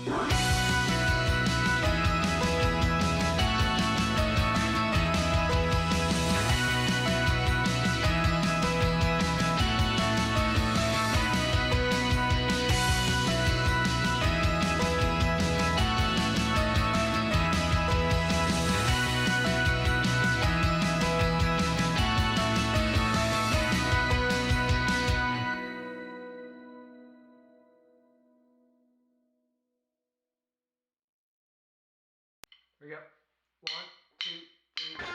Here we go. 1, 2, 3, 4.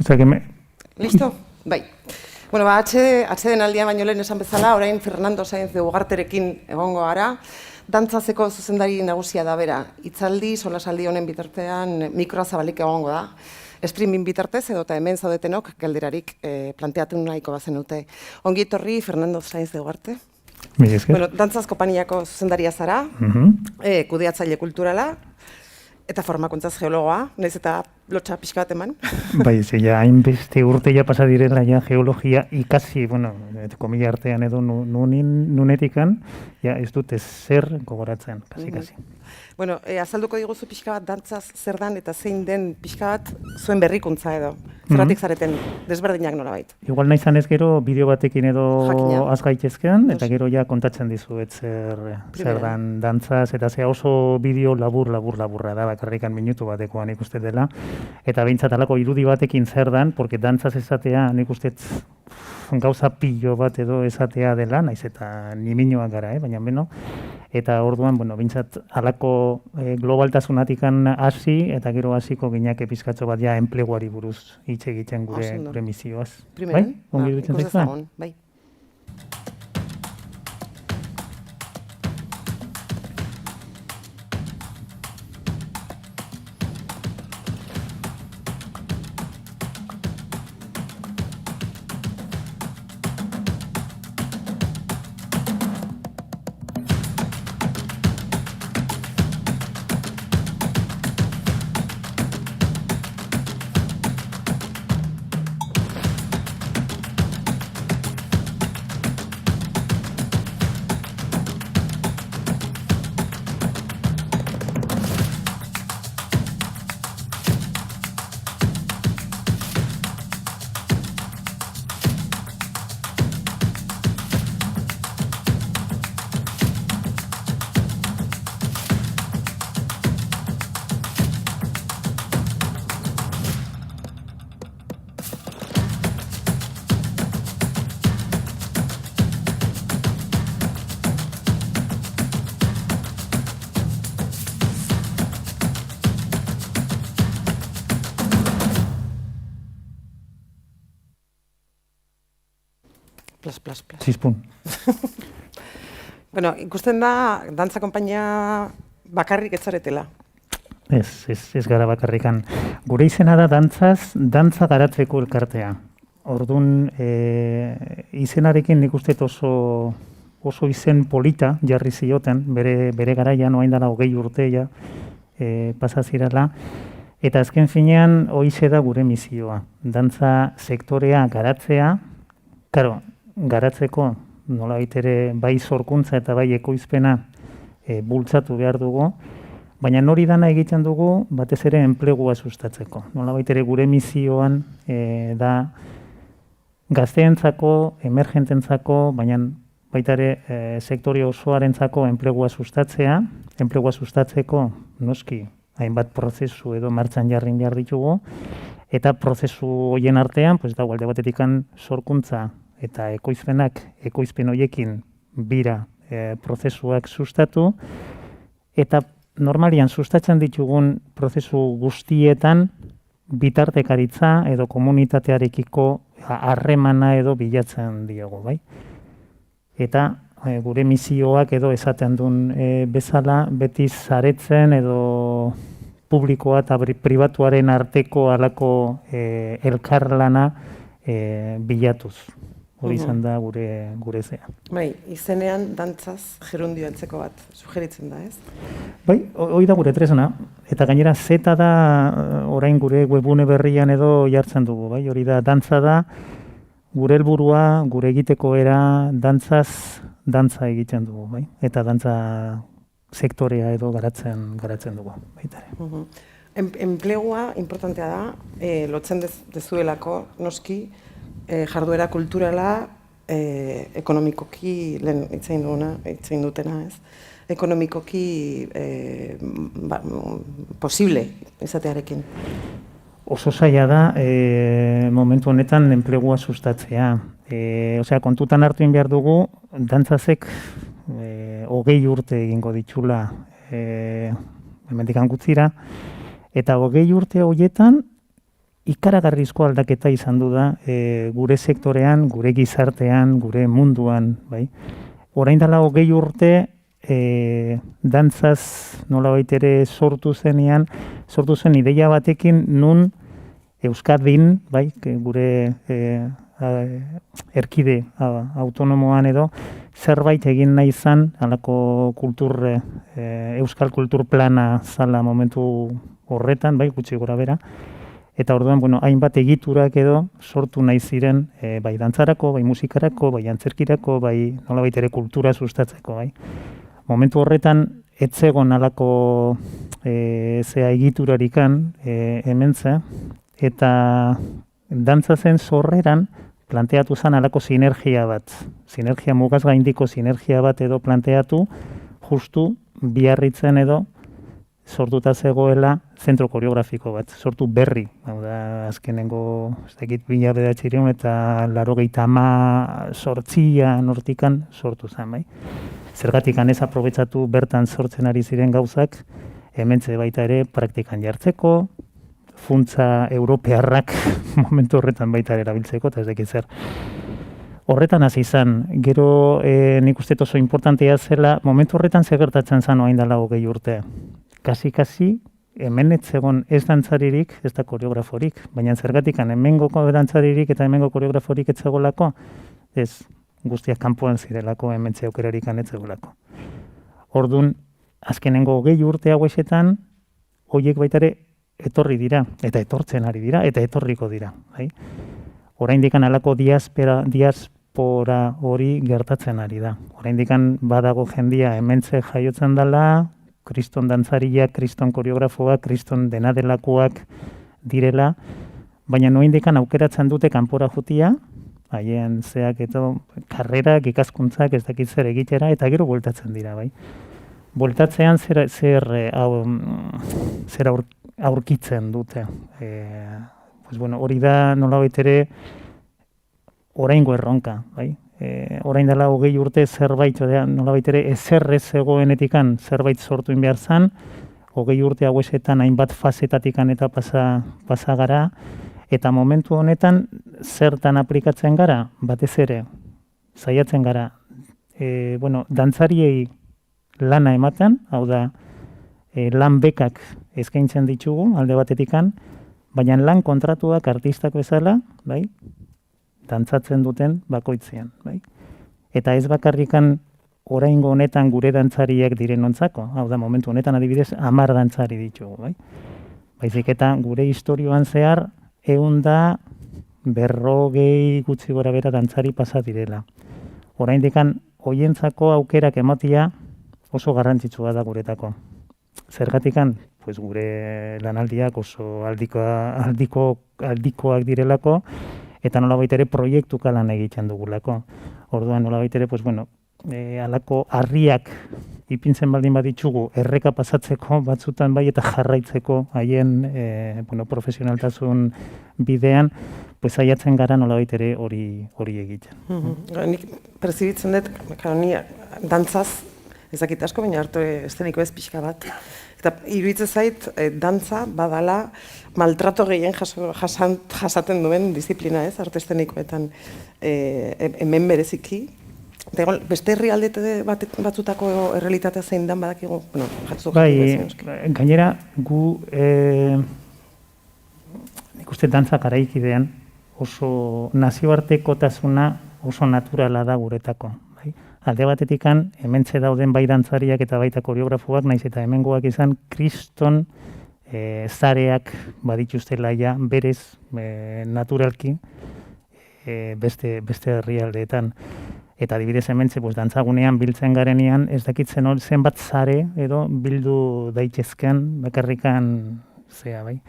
O sea que Listo? Bai. Bueno, atxeden aldia baino lehen esan bezala, orain Fernando Sainz de Ugarterekin egongo gara. Dantzazeko zuzendari nagusia da bera. Hitzaldi, solasaldi honen bitartean mikroa zabalik egongo da. Streaming bitartez edo eta hemen zaudetenok galderarik planteatu nahiko bazen dute. Ongi etorri Fernando Sainz de Ugarte. Bueno, dantzaz konpainiako zuzendaria zara, kudeatzaile kulturala, eta formakuntzaz geologoa, nahiz eta lotxa pixka bat eman. Bai, ja hainbeste urte ja pasa direla ja geologia ikasi, bueno, komila artean edo nunetikan, ja ez dut zer gogoratzen, kasi. Bueno, azalduko diguzu pixka bat dantzaz zer dan eta zein den pixka bat zuen berrikuntza edo. Zergatik zareten desberdinak nolabait. Igual nahi zanez gero bideo batekin edo Jakina. az gaitezkean, eta Os. gero ja kontatzen dizuet zer Primeran. dan dantzaz, eta ze oso bideo laburra da, bakarrikan minutu batekoa nik uste dela, eta behintzat alako irudi batekin zer dan, porque dantzaz esatea nik uste gauza pilo bat edo esatea dela, naiz eta niminoak gara, baina beno, eta orduan, bueno, behintzat alako globaltasunatikan hasi, eta gero hasiko gineak pizkatxo bat ja enpleguari buruz hitz egiten Oso ondo. gure misioaz. Primeran, Bai? Ongi iruditzen ikus zaizue? dezagun, bai. Plas. Zizpun. Bueno, ikusten da, dantza konpainia bakarrik ez zaretela. Ez gara bakarrikan. Gure izena da dantzaz, dantza garatzeko elkartea. Orduan, izenarekin nik uste oso izen polita jarri zioten, bere garaian, oain dela 20 urte ja, pasazirala. Eta azken finean, hoize da gure misioa. Dantza sektorea garatzea, karo, garatzeko nolabait ere bai sorkuntza eta bai ekoizpena bultzatu behar dugu, baina hori dana egiten dugu batez ere enplegua sustatzeko. Nolabait ere gure misioan da gazteentzako, emergententzako, baina baita ere sektore osoarentzako enplegua sustatzea, enplegua sustatzeko noski hainbat prozesu edo martxan jarrin behar ditugu, eta prozesu horien artean, pues da alde batetikan sorkuntza eta ekoizpen horiekin bira prozesuak sustatu, eta normalian sustatzen ditugun prozesu guztietan bitartekaritza edo komunitatearekiko harremana edo bilatzen diogu, bai? Eta gure misioak edo esaten duen bezala beti zaretzen edo publikoa eta pribatuaren arteko halako elkarlana bilatuz. Hori izan da gure zea. Bai, izenean dantzaz gerundio antzeko bat sugeritzen da, ez? Bai, hori da gure tresna. Eta gainera zeta da orain gure webune berrian edo jartzen dugu, bai? Hori da, dantza da, gure helburua, gure egiteko era, dantzaz, dantza egiten dugu, bai? Eta dantza sektorea edo garatzen dugu, baita ere. Enplegua importantea da, lotzen dezuelako, noski, jarduera kulturala, ekonomikoki, lehen itzein dutena, ez? Ekonomikoki posible izatearekin. Oso zaila da, momentu honetan enplegua sustatzea. Osea, kontutan hartu behar dugu, dantzazek 20 urte egingo ditxula hemendikan gutzira, eta 20 urte horietan ikaragarrizko aldaketa izan du da gure sektorean, gure gizartean, gure munduan, bai. Orain dela 20 urte dantzaz nolabait ere sortu zen ideia batekin nun Euskadin, bai, gure erkide autonomoan edo zerbait egin nahi izan halako euskal kultur plana zala momentu horretan, bai, gutxi gora bera. Eta orduan, hainbat egiturak edo sortu nahi ziren bai dantzarako, bai musikarako, bai antzerkirako, bai nolabait ere kultura sustatzeko, bai. Momentu horretan etzegon halako egiturarikan hementza, eta dantza zen sorreran planteatu zen alako sinergia bat. Sinergia mugaz gaindiko sinergia bat edo planteatu, justu Biarritzen edo sortuta zegoela zentro koreografiko bat, sortu berri. Hau da, azkenengo, ez dakit 1900 eta 88 hortikan sortu zen, bai. Zergatikan ez aprobetsatu bertan sortzen ari ziren gauzak, hementze baita ere praktikan jartzeko, funtsa europearrak momentu horretan baita ere erabiltzeko, eta ez dakit zer. Horretan hasi izan, gero nik uste oso importantea zela, momentu horretan zer gertatzen zen orain dela 20 urte. Kasi, hemen ez zegoen ez dantzaririk, ez da koreograforik, baina zergatikan hemengo dantzaririk eta hemengo koreograforik ez zegoelako, ez guztiak kanpoan zirelako, hemen aukerarik ez zegoelako. Orduan, azkenengo 20 urte hauetan, horiek baita ere etorri dira, eta etortzen ari dira, eta etorriko dira. Bai? Oraindik halako diaspora hori gertatzen ari da. Oraindik badago jendia hementze jaiotzen dela, kriston dantzariak, kriston koreografoak, kriston dena delakoak direla, baina oraindik aukeratzen dute kanpora joatea, haien zeak eta karrerak, ikaskuntzak ez dakit zer egitera, eta gero bueltatzen dira, bai. Bueltatzean zer aurkitzen dute. Hori da nolabait ere oraingo erronka, bai? Orain dela 20 urte zerbait, nolabait ere ezer ez zegoenetikan zerbait sortu behar zan, 20 urte hauesetan hainbat fazetatikan eta pasa gara, eta momentu honetan zertan aplikatzen gara, batez ere, saiatzen gara, dantzariei lana ematen, hau da, lan bekak eskaintzen ditugu alde batetikan, baina lan kontratuak artistak bezala, bai, dantzatzen duten bakoitzean, bai. Eta ez bakarrikan oraingo honetan gure dantzariak diren ontzako, hau da, momentu honetan adibidez 10 dantzari ditugu, bai. Baizik eta gure historioan zehar 140 gutxi gora bera dantzari pasa direla. Oraindikan hoientzako aukerak ematia oso garrantzitsua da guretako. Zergatikan, pues gure lanaldiak oso aldikoak direlako, eta nolabait ere proiektuka lan egiten dugulako. Orduan nolabait ere, halako harriak ipintzen baldin baditugu erreka pasatzeko batzutan bai eta jarraitzeko haien profesionaltasun bidean, saiatzen gara nolabait ere hori egiten. Nik perzibitzen dut, ni dantzaz, ez dakit asko, baina hartu eszeniko ez pixka bat. Eta iruditzen zait, dantza badala maltrato gehien jasaten duen disiplina, ez, arte eszenikoetan hemen bereziki. Eta beste herrialde batzutako errealitatea zein dan badakigu, gainera gu nik uste dantza garaikidean oso nazioartekotasuna oso naturala da guretako. Alde batetikan, hementxe dauden bai dantzariak eta baita koreografoak, naiz eta hemengoak izan, kriston zareak badituztela ja berez naturalki beste herrialdeetan. Eta adibidez hementxe dantzagunean biltzen garenean, ez dakitzen hor zenbat zare edo bildu daitezken bakarrikan zea, bai.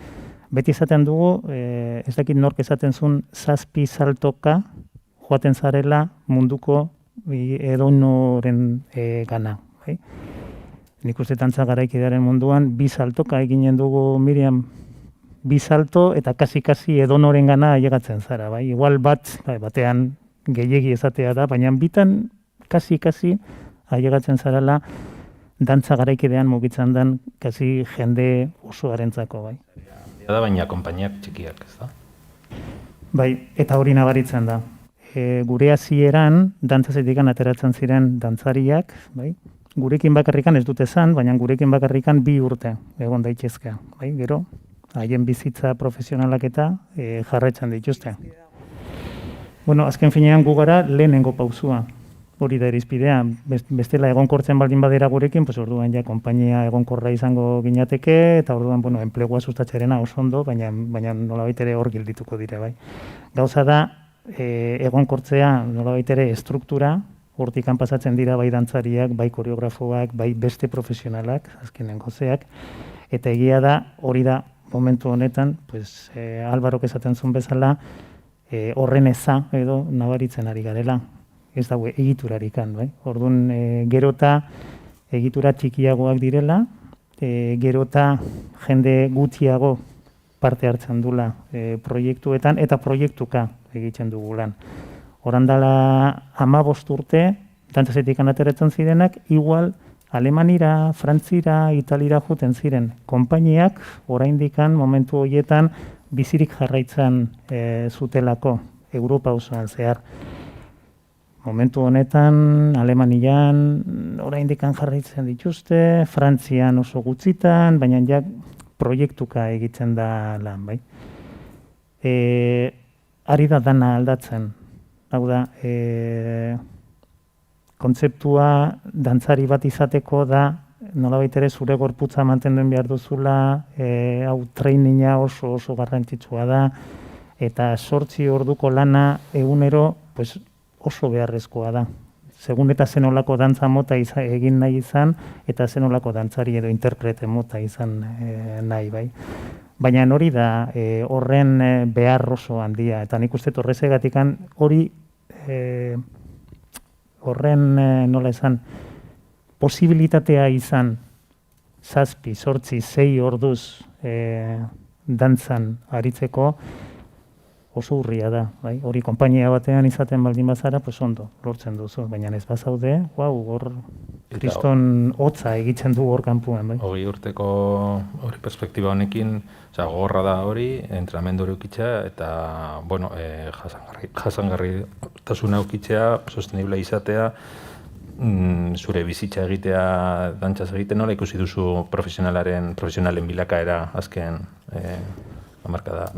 Beti izaten dugu, ez dakit nork esaten zuen 7 saltoka joaten zarela munduko edonoren gana. Bai? Nik uste dantza garaikidearen munduan 2 saltoka eginen dugu, Miriam, 2 salto eta kasi edonoren gana ailegatzen zara. Bai? Igual batean gehiegi esatea da, baina bitan kasi ailegatzen zarala dantza garaikidean mugitzen den kasi jende osoarentzako. Bai? Da baina konpainiak txikiak, ez da? Bai, eta hori nabaritzen da. Gure hasieran dantzazetikan ateratzen ziren dantzariak, bai? Gurekin bakarrikan ez dute zan, baina gurekin bakarrikan 2 urte egon daitezke. Bai? Gero, haien bizitza profesionalak eta jarraitzen dituzte. Azken finean gu gara lehenengo pausua. Hori da irizpidea. Bestela egonkortzen baldin badera gurekin, orduan ja konpainia egonkorra izango ginateke, eta orduan enplegua sustatzearena oso ondo, baina nolabait ere hor geldituko dire, bai. Gauza da, egonkortzea nolabait ere estruktura, hortikan pasatzen dira bai dantzariak, bai koreografoak, bai beste profesionalak, azkenengo zeak, eta egia da hori da momentu honetan, pues, Alvarok esaten zuen bezala, horren eza edo nabaritzen ari garela. Ez dago egiturarikan, bai? Orduan, gerota egitura txikiagoak direla, gerota jende gutxiago parte hartzen dula proiektuetan eta proiektuka egiten dugu lan. Horan dela 15 urte, dantzazetik ateratzen zirenak, igual Alemanira, Frantzira, Italira juten ziren. Konpainiak oraindikan momentu horietan bizirik jarraitzen zutelako Europa osoan zehar. Momentu honetan, Alemanian oraindikan jarraitzen dituzte, Frantzian oso gutxitan, baina ja proiektuka egiten da lan, bai. Ari da dana aldatzen. Hau da, kontzeptua dantzari bat izateko da, nolabait ere zure gorputza mantenduen behar duzula, hau traininga oso garrantzitsua da, eta 8 orduko lana egunero pues, oso beharrezkoa da. Segun eta zenolako dantza mota egin nahi izan, eta zenolako dantzari edo interprete mota izan nahi, bai. Baina hori da horren behar oso handia, eta nik uste horrezegatikan hori horren nola esan, posibilitatea izan 7, 8, 6 orduz dantzan aritzeko oso urria da, bai? Hori konpainia batean izaten baldin bazara, pues ondo, lortzen duzu, baina ez bazaude, hor kriston hotza egiten du hor kanpuan, bai? 20 urteko hori perspektiba honekin, gogorra da hori, entrenamendu hori ukitzea, eta, bueno, jasangarritasuna ukitzea, sostenible izatea, zure bizitza egitea, dantzaz egiten, nola ikusi duzu profesionalen bilakaera azken bi hamarkada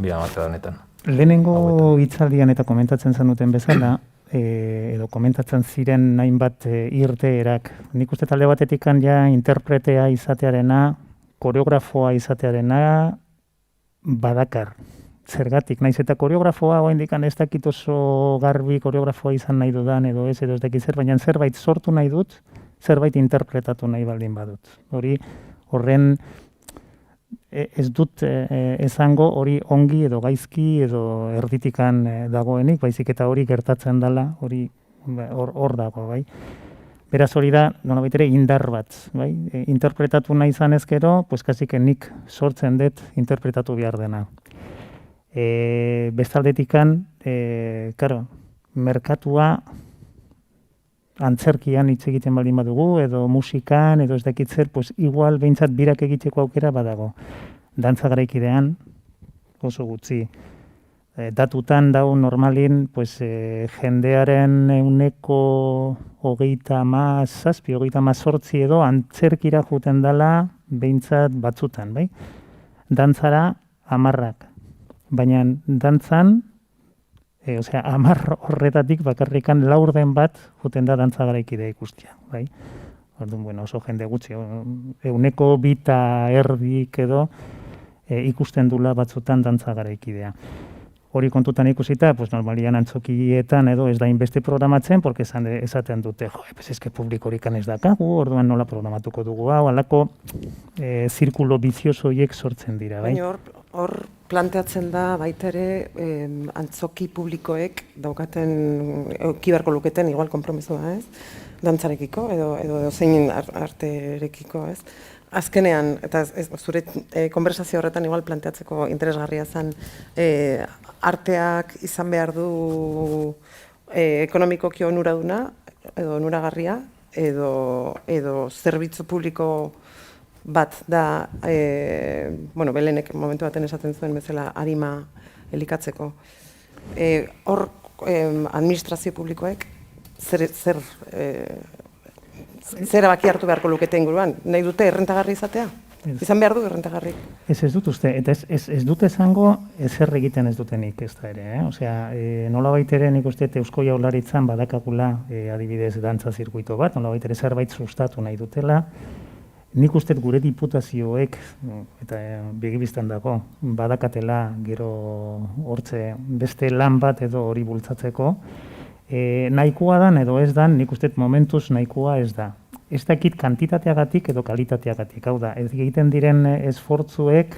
honetan? Lehenengo hitzaldian eta komentatzen zenuten bezala, edo komentatzen ziren hainbat irteerak. Nik uste talde batetikan ja interpretea izatearena, koreografoa izatearena badakar. Zergatik, naiz eta koreografoa oraindikan ez dakit oso garbi koreografoa izan nahi dudan edo ez dakit zer, baina zerbait sortu nahi dut, zerbait interpretatu nahi baldin badut. Horren ez dut esango hori ongi edo gaizki edo erditikan dagoenik, baizik eta hori gertatzen dela, hori hor dago, bai. Beraz hori da, nolabait ere indar bat, bai. Interpretatu nahi izan ezkero, pues kasik nik sortzen dut interpretatu behar dena. Bestaldetikan, merkatua antzerkian hitz egiten baldin badugu, edo musikan, edo ez dakit zer, pues igual behintzat birak egiteko aukera badago. Dantza garaikidean, oso gutxi. Datutan dau normalin, pues, jendearen 27-28 edo antzerkira juten dela behintzat batzutan, bai? Dantzara 10, baina dantzan, 10 horretatik bakarrikan laurden bat juten da dantza garaikidea ikustia, bai? Orduan, bueno, oso jende gutxi, 1,2 edo ikusten dula batzutan dantza garaikidea. Hori kontutan ikusita, pues normalian antzokietan edo ez da inbeste programatzen, porque esaten dute, pues eske publikorikan ez dakagu, orduan nola programatuko dugu hau, alako zirkulo bizioso horiek sortzen dira, bai? Baina hor planteatzen da baita ere antzoki publikoek daukaten, kibarko luketen, igual konpromisoa, ez? Dantzarekiko edo zein arterekiko, ez? Azkenean, eta zure konversazio horretan igual planteatzeko interesgarria zen, arteak izan behar du ekonomikoki onuraduna, edo onuragarria, edo zerbitzu publiko bat da, Belenek momentu baten esaten zuen bezala arima elikatzeko. Hor, administrazio publikoek zer abaki hartu beharko lukete inguruan? Nahi dute errentagarri izatea? Izan behar du errentagarri? Ez dut uste, eta ez dut esango ezer egiten ez dutenik ez da ere. Osea, nolabait ere nik uste Eusko Jaurlaritzan badakagula adibidez dantza zirkuito bat, nolabait ere zerbait sustatu nahi dutela. Nik uste gure diputazioek, eta begibiztan dago, badakatela gero hortze beste lan bat edo hori bultzatzeko, nahikoa dan edo ez dan, nik uste momentuz nahikoa ez da. Ez dakit kantitateagatik edo kalitateagatik, hau da, ez egiten diren esfortzuek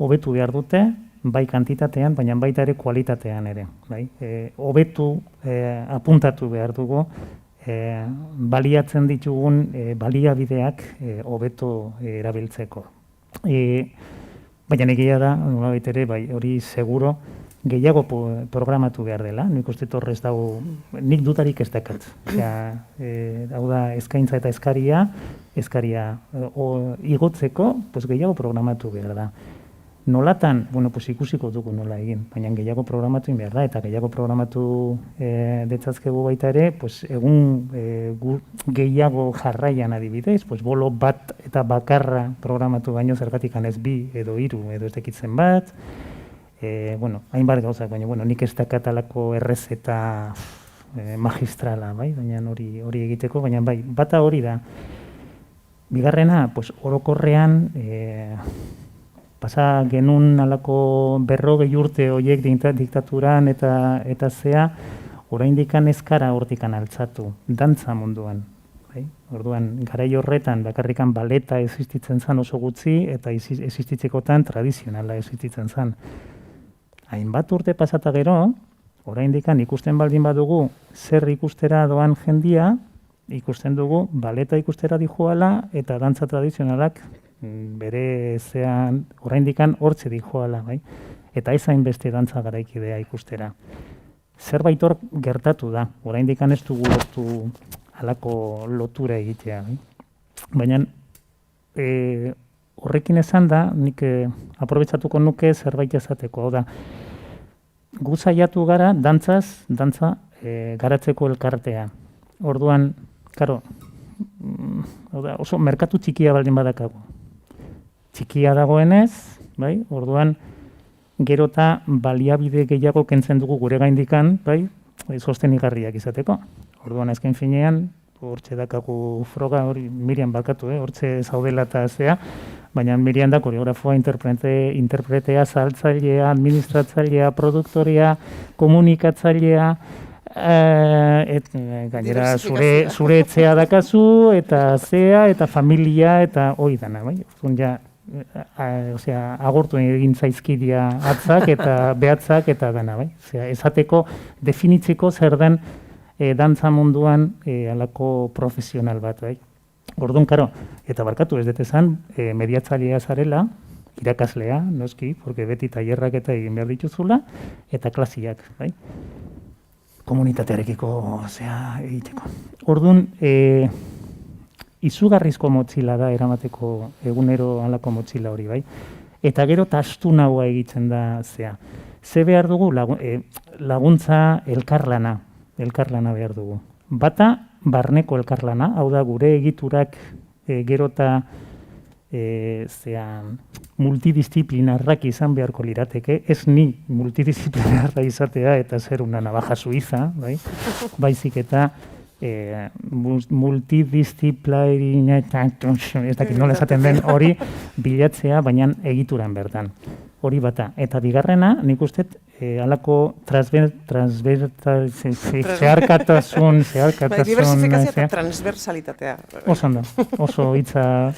hobetu behar dute, bai kantitatean, baina baita ere kualitatean ere. Bai? Hobetu, apuntatu behar dugu, baliatzen ditugun baliabideak hobeto erabiltzeko. Baina egia da, nolabait ere, bai, hori seguro, gehiago programatu behar dela, nik uste torrez dago, nik dutarik ez dakat. Hau da, eskaintza eta eskaria igotzeko, gehiago programatu behar da. Nolatan, ikusiko dugu nola egin, baina gehiago programatu behar da, eta gehiago programatu detzazkegu baita ere, egun gehiago jarraian adibidez, bolo bat eta bakarra programatu baino zergatik ez bi edo hiru edo ez dekitzen bat, hainbat gauzak, baina nik ez dakatalako errezeta magistrala, baina hori egiteko, baina bata hori da. Bigarrena, orokorrean, pasa genuen alako 40 urte horiek diktaturan eta zea, oraindikan ezkara hortikan altzatu, dantza munduan. Orduan, garai horretan bakarrikan baleta existitzen zen oso gutxi eta existitzekotan tradizionala existitzen zen. Hainbat urte pasata gero, oraindikan ikusten baldin badugu zer ikustera doan jendia, ikusten dugu baleta ikustera dijoala eta dantza tradizionalak bere zean oraindikan hortze dijoala, bai? Eta ez hainbeste dantza garaikidea ikustera. Zerbait hor gertatu da, oraindikan ez dugu lortu halako lotura egitea, bai? Baina horrekin esan da, nik aprobetxatuko nuke zerbait esateko, hau da, gu saiatu gara dantza garatzeko elkartea. Orduan, karo, oso merkatu txikia baldin badakago. Txikia dagoenez, bai? Orduan, gero eta baliabide gehiago kentzen dugu gure gaindikan, bai? Sostenigarriak izateko. Orduan, azken finean, hortxe dakagu froga, hori Miriam bakatu, hortxe zaudela eta zea, baina Miriam da koreografoa, interpretea, saltzailea, administratzailea, produktorea, komunikatzailea, gainera zure etxea dakazu, eta zea, eta familia, eta hoi dana, bai? Agortu egin zaizkidia atzak eta behatzak eta dana, bai? Esateko, definitzeko zer den dantza munduan alako profesional bat, bai? Orduan, karo, eta barkatu ez dut esan, mediatzailea zarela, irakaslea, noski, porque beti tailerrak eta egin behar dituzula, eta klasiak, bai? Komunitatearekiko, egiteko. Orduan, izugarrizko motxila da eramateko egunero halako motxila hori, bai? Eta gero tastu nagoa egiten da zea. Ze behar dugu laguntza elkarlana behar dugu. Bata, barneko elkarlana, hau da gure egiturak gero eta multidisciplinarrak izan beharko lirateke, ez ni multidisciplinarra izatea eta zer una navaja suiza, bai? Baizik eta multidisciplinarina, ez dakit nola esaten den hori bilatzea, baina egituran bertan. Hori bata. Eta bigarrena, nik uste, halako zeharkatasun... Diversifikazioa eta transversalitatea. Oso ondo, oso hitza...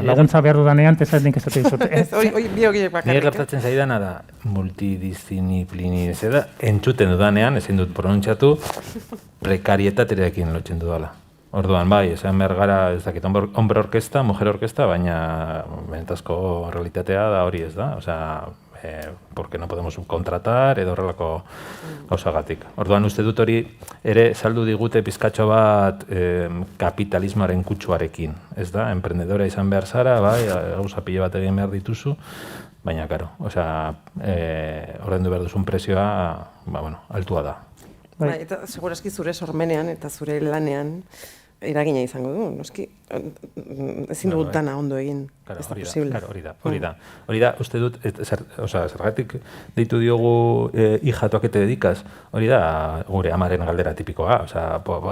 Laguntza behar dudanean, tesat nik esate dizut. Hoi biogilek bakarrik. Nire gertatzen zaidana da, multidisciplini, ez da, entzuten dudanean, ezin dut pronuntziatu, prekarietaterekin lotzen dudala. Orduan, bai, esan behar gara, ez dakit, hombre orkesta, mujer orkesta, baina benetazko realitatea da hori ez da, porque no podemos subcontratar edo horrelako gauzagatik. Orduan, uste dut hori ere saldu digute pizkatxo bat kapitalismoaren kutsuarekin, ez da? Emprendedora izan behar zara, bai, gauza pile bat egin behar dituzu, baina, karo, ordaindu behar duzun prezioa, altua da. Eta segurazki zure sormenean eta zure lanean eragina izango du, noski, ezin dut dana ondo egin, ez da posible. Hori da, uste dut, zergatik deitu diogu hijatuak ete dedikaz, hori da gure amaren galdera tipikoa,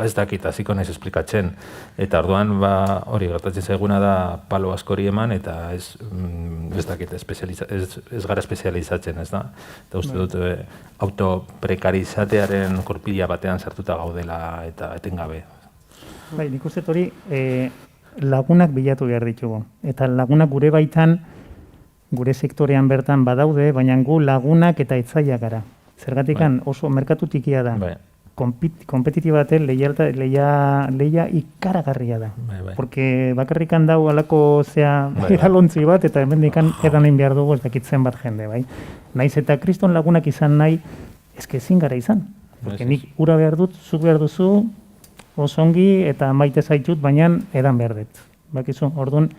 ez dakit hasiko naiz esplikatzen, eta orduan hori gertatzen zaiguna da palo askori eman, eta ez dakit, ez gara espezializatzen, ez da? Eta uste dut autoprekarizatearen korpila batean sartuta gaudela eta etengabe. Bai, nik uste hori lagunak bilatu behar ditugu. Eta lagunak gure baitan gure sektorean bertan badaude, baina gu lagunak eta etzaiak gara. Zergatikan oso merkatu tikia da. Bai. Kompetitibate leia ikaragarria da. Bai. Porque bakarrikan dau alako Bai. eralontzi bat, eta hemendikan eranin behar dugu ez dakitzen bat jende, bai. Naiz eta kriston lagunak izan nahi, ezke ezin gara izan. Porque nik ura behar dut, zuk behar duzu, oso ongi eta maite zaitut, baina edan behar dut. Bakizu, orduan,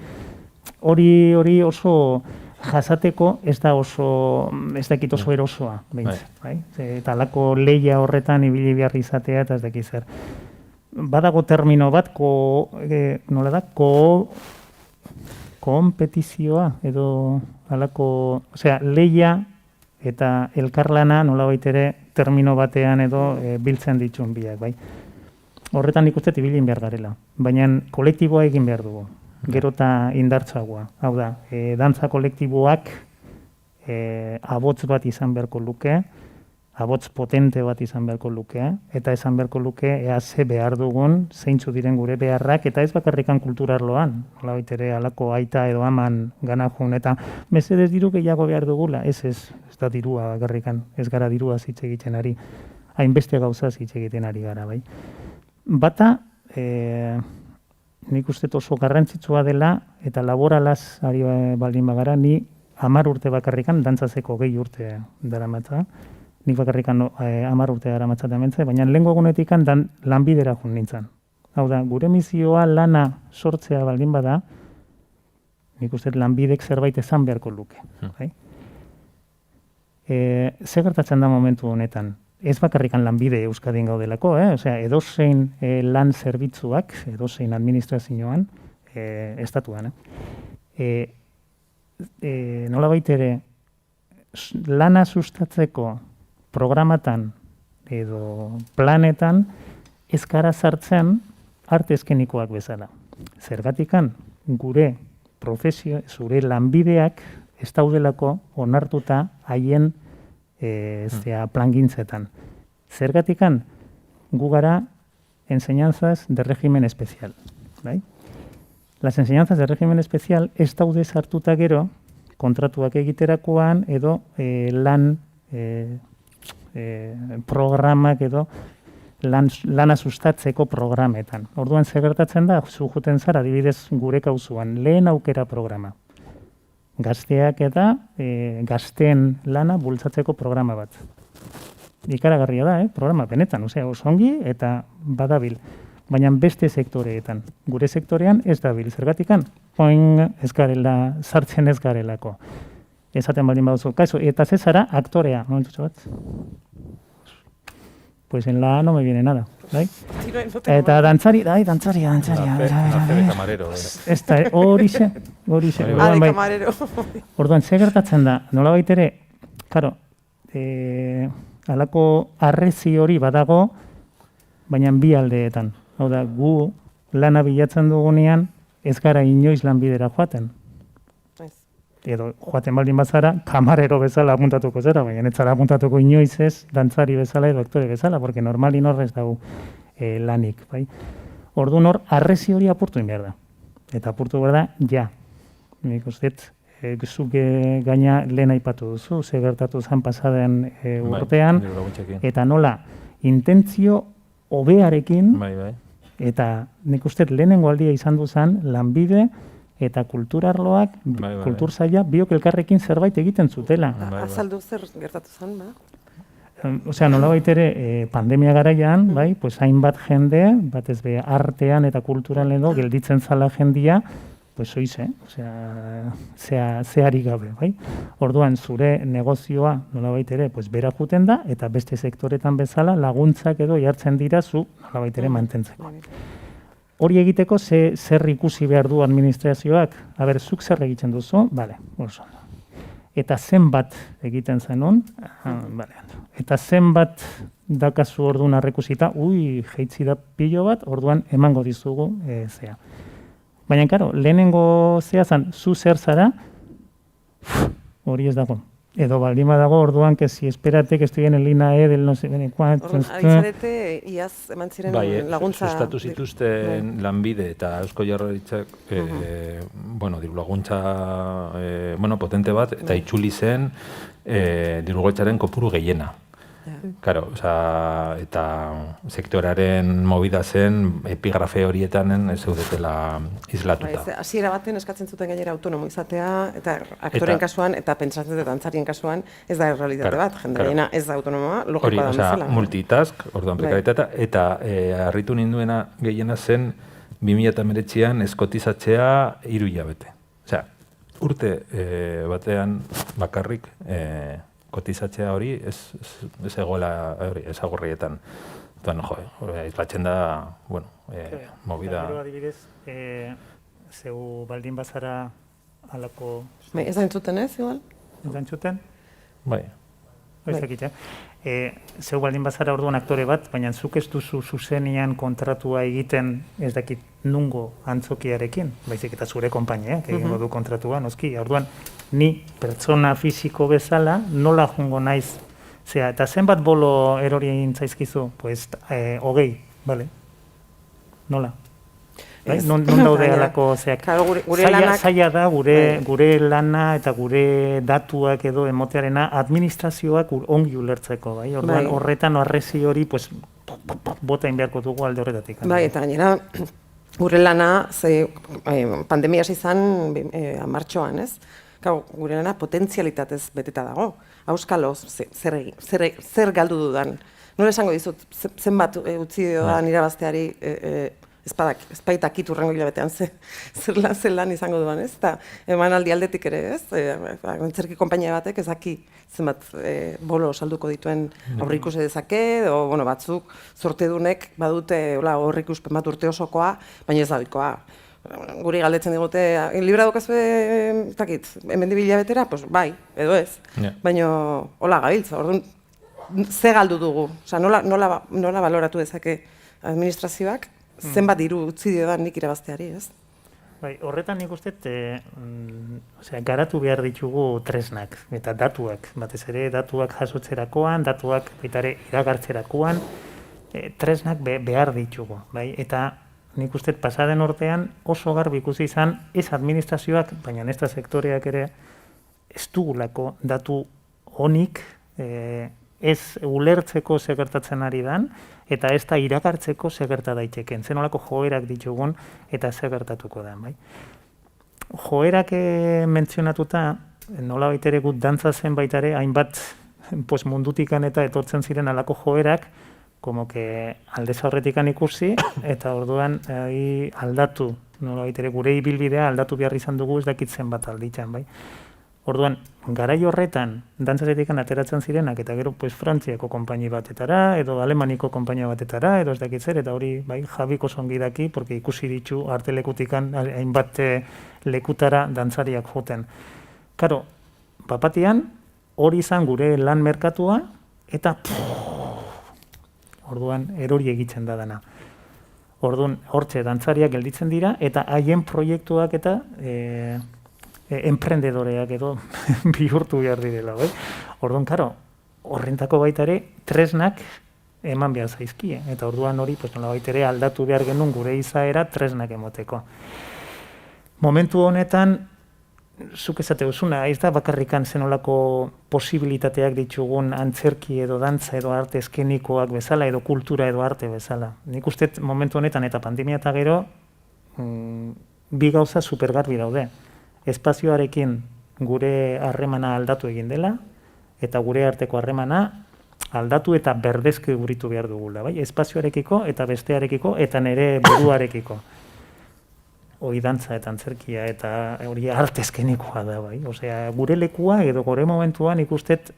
hori oso jasateko ez da oso, ez dakit oso erosoa, behintzat, bai? Eta alako leia horretan ibili behar izatea eta ez dakit zer. Badago termino bat, nola da, kompetizioa edo alako, osea, leia eta elkarlana nolabait ere termino batean edo biltzen dituen biak, bai? Horretan nik uste ibilin behar garela, baina kolektiboa egin behar dugu. Gero eta indartzagoa. Hau da, dantza kolektiboak abots bat izan beharko luke, abots potente bat izan beharko luke, eta esan beharko luke ea ze behar dugun, zeintzu diren gure beharrak, eta ez bakarrikan kulturarloan. Nolabait ere alako aita edo aman gana joan, eta mesedez diru gehiago behar dugula, ez da dirua bakarrikan, ez gara dirua hitz egiten ari, hainbeste gauza hitz egiten ari gara, bai. Bata, nik uste oso garrantzitsua dela, eta laboralaz ari baldin bagara, ni 10 urte bakarrikan, dantzazeko 20 urte daramatza, nik bakarrikan 10 urte daramatza damentza, baina lehengo egunetikan lanbidera jun nintzen. Hau da, gure misioa lana sortzea baldin bada, nik uste lanbidek zerbait esan beharko luke. Ze gertatzen da momentu honetan? Ez bakarrikan lanbide Euskadin gaudelako, osea, edozein lan zerbitzuak, edozein administrazioan, estatuan, nolabait ere, lana sustatzeko programatan edo planetan ez gara sartzen arte eskenikoak bezala. Zergatikan gure profesio, zure lanbideak ez daudelako onartuta haien plangintzetan. Zergatikan gu gara enseñanzas de régimen especial. Bai? Las enseñanzas de régimen especial ez daude sartuta gero kontratuak egiterakoan edo lan programak edo lana sustatzeko programetan. Orduan zer gertatzen da, zu juten zara, adibidez gure kauzuan, lehen aukera programa. Gazteak eta gazteen lana bultzatzeko programa bat. Ikaragarria da, programa benetan, osea, osongi eta badabil. Baina beste sektoreetan. Gure sektorean ez dabil, zergatikan? Ez garela, sartzen ez garelako. Esaten baldin baduzu. Kaizu, eta zezara aktorea, momentutxo bat? Pues en la A no me viene nada, bai? Eta dantzari, dantzaria. Camarero. Ez da, horixe. De camarero. Orduan, ze gertatzen da, nolabait ere, karo, alako arrezi hori badago, baina bi aldeetan. Hau da, gu lana bilatzen dugunean, ez gara inoiz lanbidera joaten. Edo joaten baldin bazara, kamarero bezala apuntatuko zera, baina ez zara apuntatuko inoiz ez, dantzari bezala edo aktore bezala, porque normalin horrez dago lanik, bai. Orduan hor, arrezi hori apurtu behar da. Eta apurtu behar da, ja. Nik uste, zuk gaina lehen aipatu duzu, ze gertatu zen pasaden urtean, eta nola, intentzio hobearekin, eta nik uste lehenengo aldia izan duzan, lanbide, eta kulturarloak, kultur zaila, biok elkarrekin zerbait egiten zutela. Azaldu zer gertatu zen, ba? Osea, nolabait ere pandemia garaian, bai, pues hainbat jende, batez be artean eta kulturan edo gelditzen zala jendia, pues oize, osea, zeari gabe, bai? Orduan, zure negozioa nolabait ere, pues bera juten da, eta beste sektoretan bezala laguntzak edo jartzen dira zu nolabait ere mantentzeko. Hori egiteko zer ikusi behar du administrazioak? Aber, zuk zer egiten duzu? Bale, oso. Eta zenbat egiten zenun? Bale. Eta zenbat dakazu orduan arrekusita? Jeitzi da pilo bat, orduan emango dizugu zea. Baina, karo, lehenengo zea zan, zu zer zara? Hori ez dago. Edo baldin badago orduan, que si espérate que estoy en el línea E del no sé bene cuánto. Orduan, aritzarete, iaz eman ziren laguntza. Sustatu zituzten Lanbide eta Eusko Jaurlaritzak, bueno, diru laguntza potente bat, eta itzuli zen dirugotxaren kopuru gehiena. Claro, eta sektoraren movida zen epigrafe horietan ez zeudetela islatuta. Hasiera baten eskatzen zuten gainera autonomo izatea, eta aktoren kasuan, eta pentsatzen dut dantzarien kasuan, ez da errealitate bat, jendeena ez da autonomoa, logikoa da bezala. Multitask, orduan prekaritatea, eta harritu ninduena gehiena zen 2019an eskotizatzea 3 hilabete. Osea, urte batean bakarrik kotizatzea hori ez egoela ezagurrietan. Duan, izlatzen da, bueno, movida... Gero adibidez, zeu baldin bazara alako... Ez da entzuten ez, igual? Ez da entzuten? Bai. Zeu baldin bazara orduan aktore bat, baina zuk ez duzu zuzenian kontratua egiten ez dakit nungo antzokiarekin, baizik eta zure konpainiak egingo du kontratua, noski. Orduan, ni pertsona fisiko bezala nola joango naiz. Zea, eta zenbat bolo erori egin zaizkizu? Pues, 20, bale? Nola? Non daude alako, zaila da gure lana eta gure datuak edo emotearena administrazioak ongi ulertzeko, bai? Orduan horretan arrezi hori, pues, bota inbeharko dugu alde horretatik. Bai, eta gainera, gure lana, pandemia hasi izan martxoan, ez? Gure lana potentzialitatez beteta dago. Auskalo, zer galdu dudan. Nola esango dizut, zenbat utzi dudan irabazteari ezpaitak iturrengo hilabetean zer lan izango duan, ez? Eta emanaldi aldetik ere, ez? Antzerki konpainia batek ezaki zenbat bolo salduko dituen aurreikusi dezake, edo batzuk zortedunek badute aurreikuspen bat urte osokoa, baina ez da ohikoa. Guri galdetzen digute, libra daukazue, hemen hilabetera, pues bai, edo ez. Baina hola gabiltza, orduan ze galdu dugu, nola baloratu dezake administrazioak, zenbat diru utzi diodan nik irabazteari, ez? Bai, horretan nik uste, garatu behar ditugu tresnak, eta datuak, batez ere datuak jasotzerakoan, datuak baita ere iragartzerakoan, tresnak behar ditugu, bai? Eta nik uste pasaden urtean oso garbi ikusi izan ez administrazioak, baina ez da sektoreak ere ez dugulako datu honik ez ulertzeko ze gertatzen ari dan, eta ez da iragartzeko ze gerta daiteken, zenolako joerak ditugun eta ze gertatuko da. Bai? Joerak mentzionatuta, nola baitere gut dantza zen baitare, hainbat mundutikan eta etortzen ziren alako joerak, como que aldez aurretikan ikusi, eta orduan aldatu, nola baitere gure ibilbidea aldatu behar izan dugu ez dakitzen bat alditzen, bai? Orduan, garai horretan, dantzaretikan ateratzen zirenak, eta gero, Frantziako konpaini batetara, edo Alemaniko konpainia batetara, edo ez dakitzen, eta hori, bai, Jabiko zongi daki, porque ikusi ditu arte lekutikan, hainbat lekutara dantzariak joten. Karo, bapatian, hori izan gure lan merkatua, eta orduan, erori egiten da dana. Orduan, hortxe dantzariak gelditzen dira, eta haien proiektuak eta emprendedoreak edo bihurtu behar direla, bai? Orduan, karo, horrentako baita ere tresnak eman behar zaizkie, eta orduan hori, nola baita ere aldatu behar genuen gure izaera tresnak emoteko. Momentu honetan, zuk esate duzuna, ez da bakarrikan zenolako posibilitateak ditugun antzerki edo dantza edo arte eskenikoak bezala, edo kultura edo arte bezala. Nik uste momentu honetan eta pandemia eta gero, bi gauza supergarbi daude. Espazioarekin gure harremana aldatu egin dela, eta gure arteko harremana aldatu eta berdezke guritu behar dugula, bai? Espazioarekiko eta bestearekiko eta nire buruarekiko. Hori dantza eta antzerkia eta hori artezkenikoa da, bai? Osea, gure lekua edo gure momentuan ikustet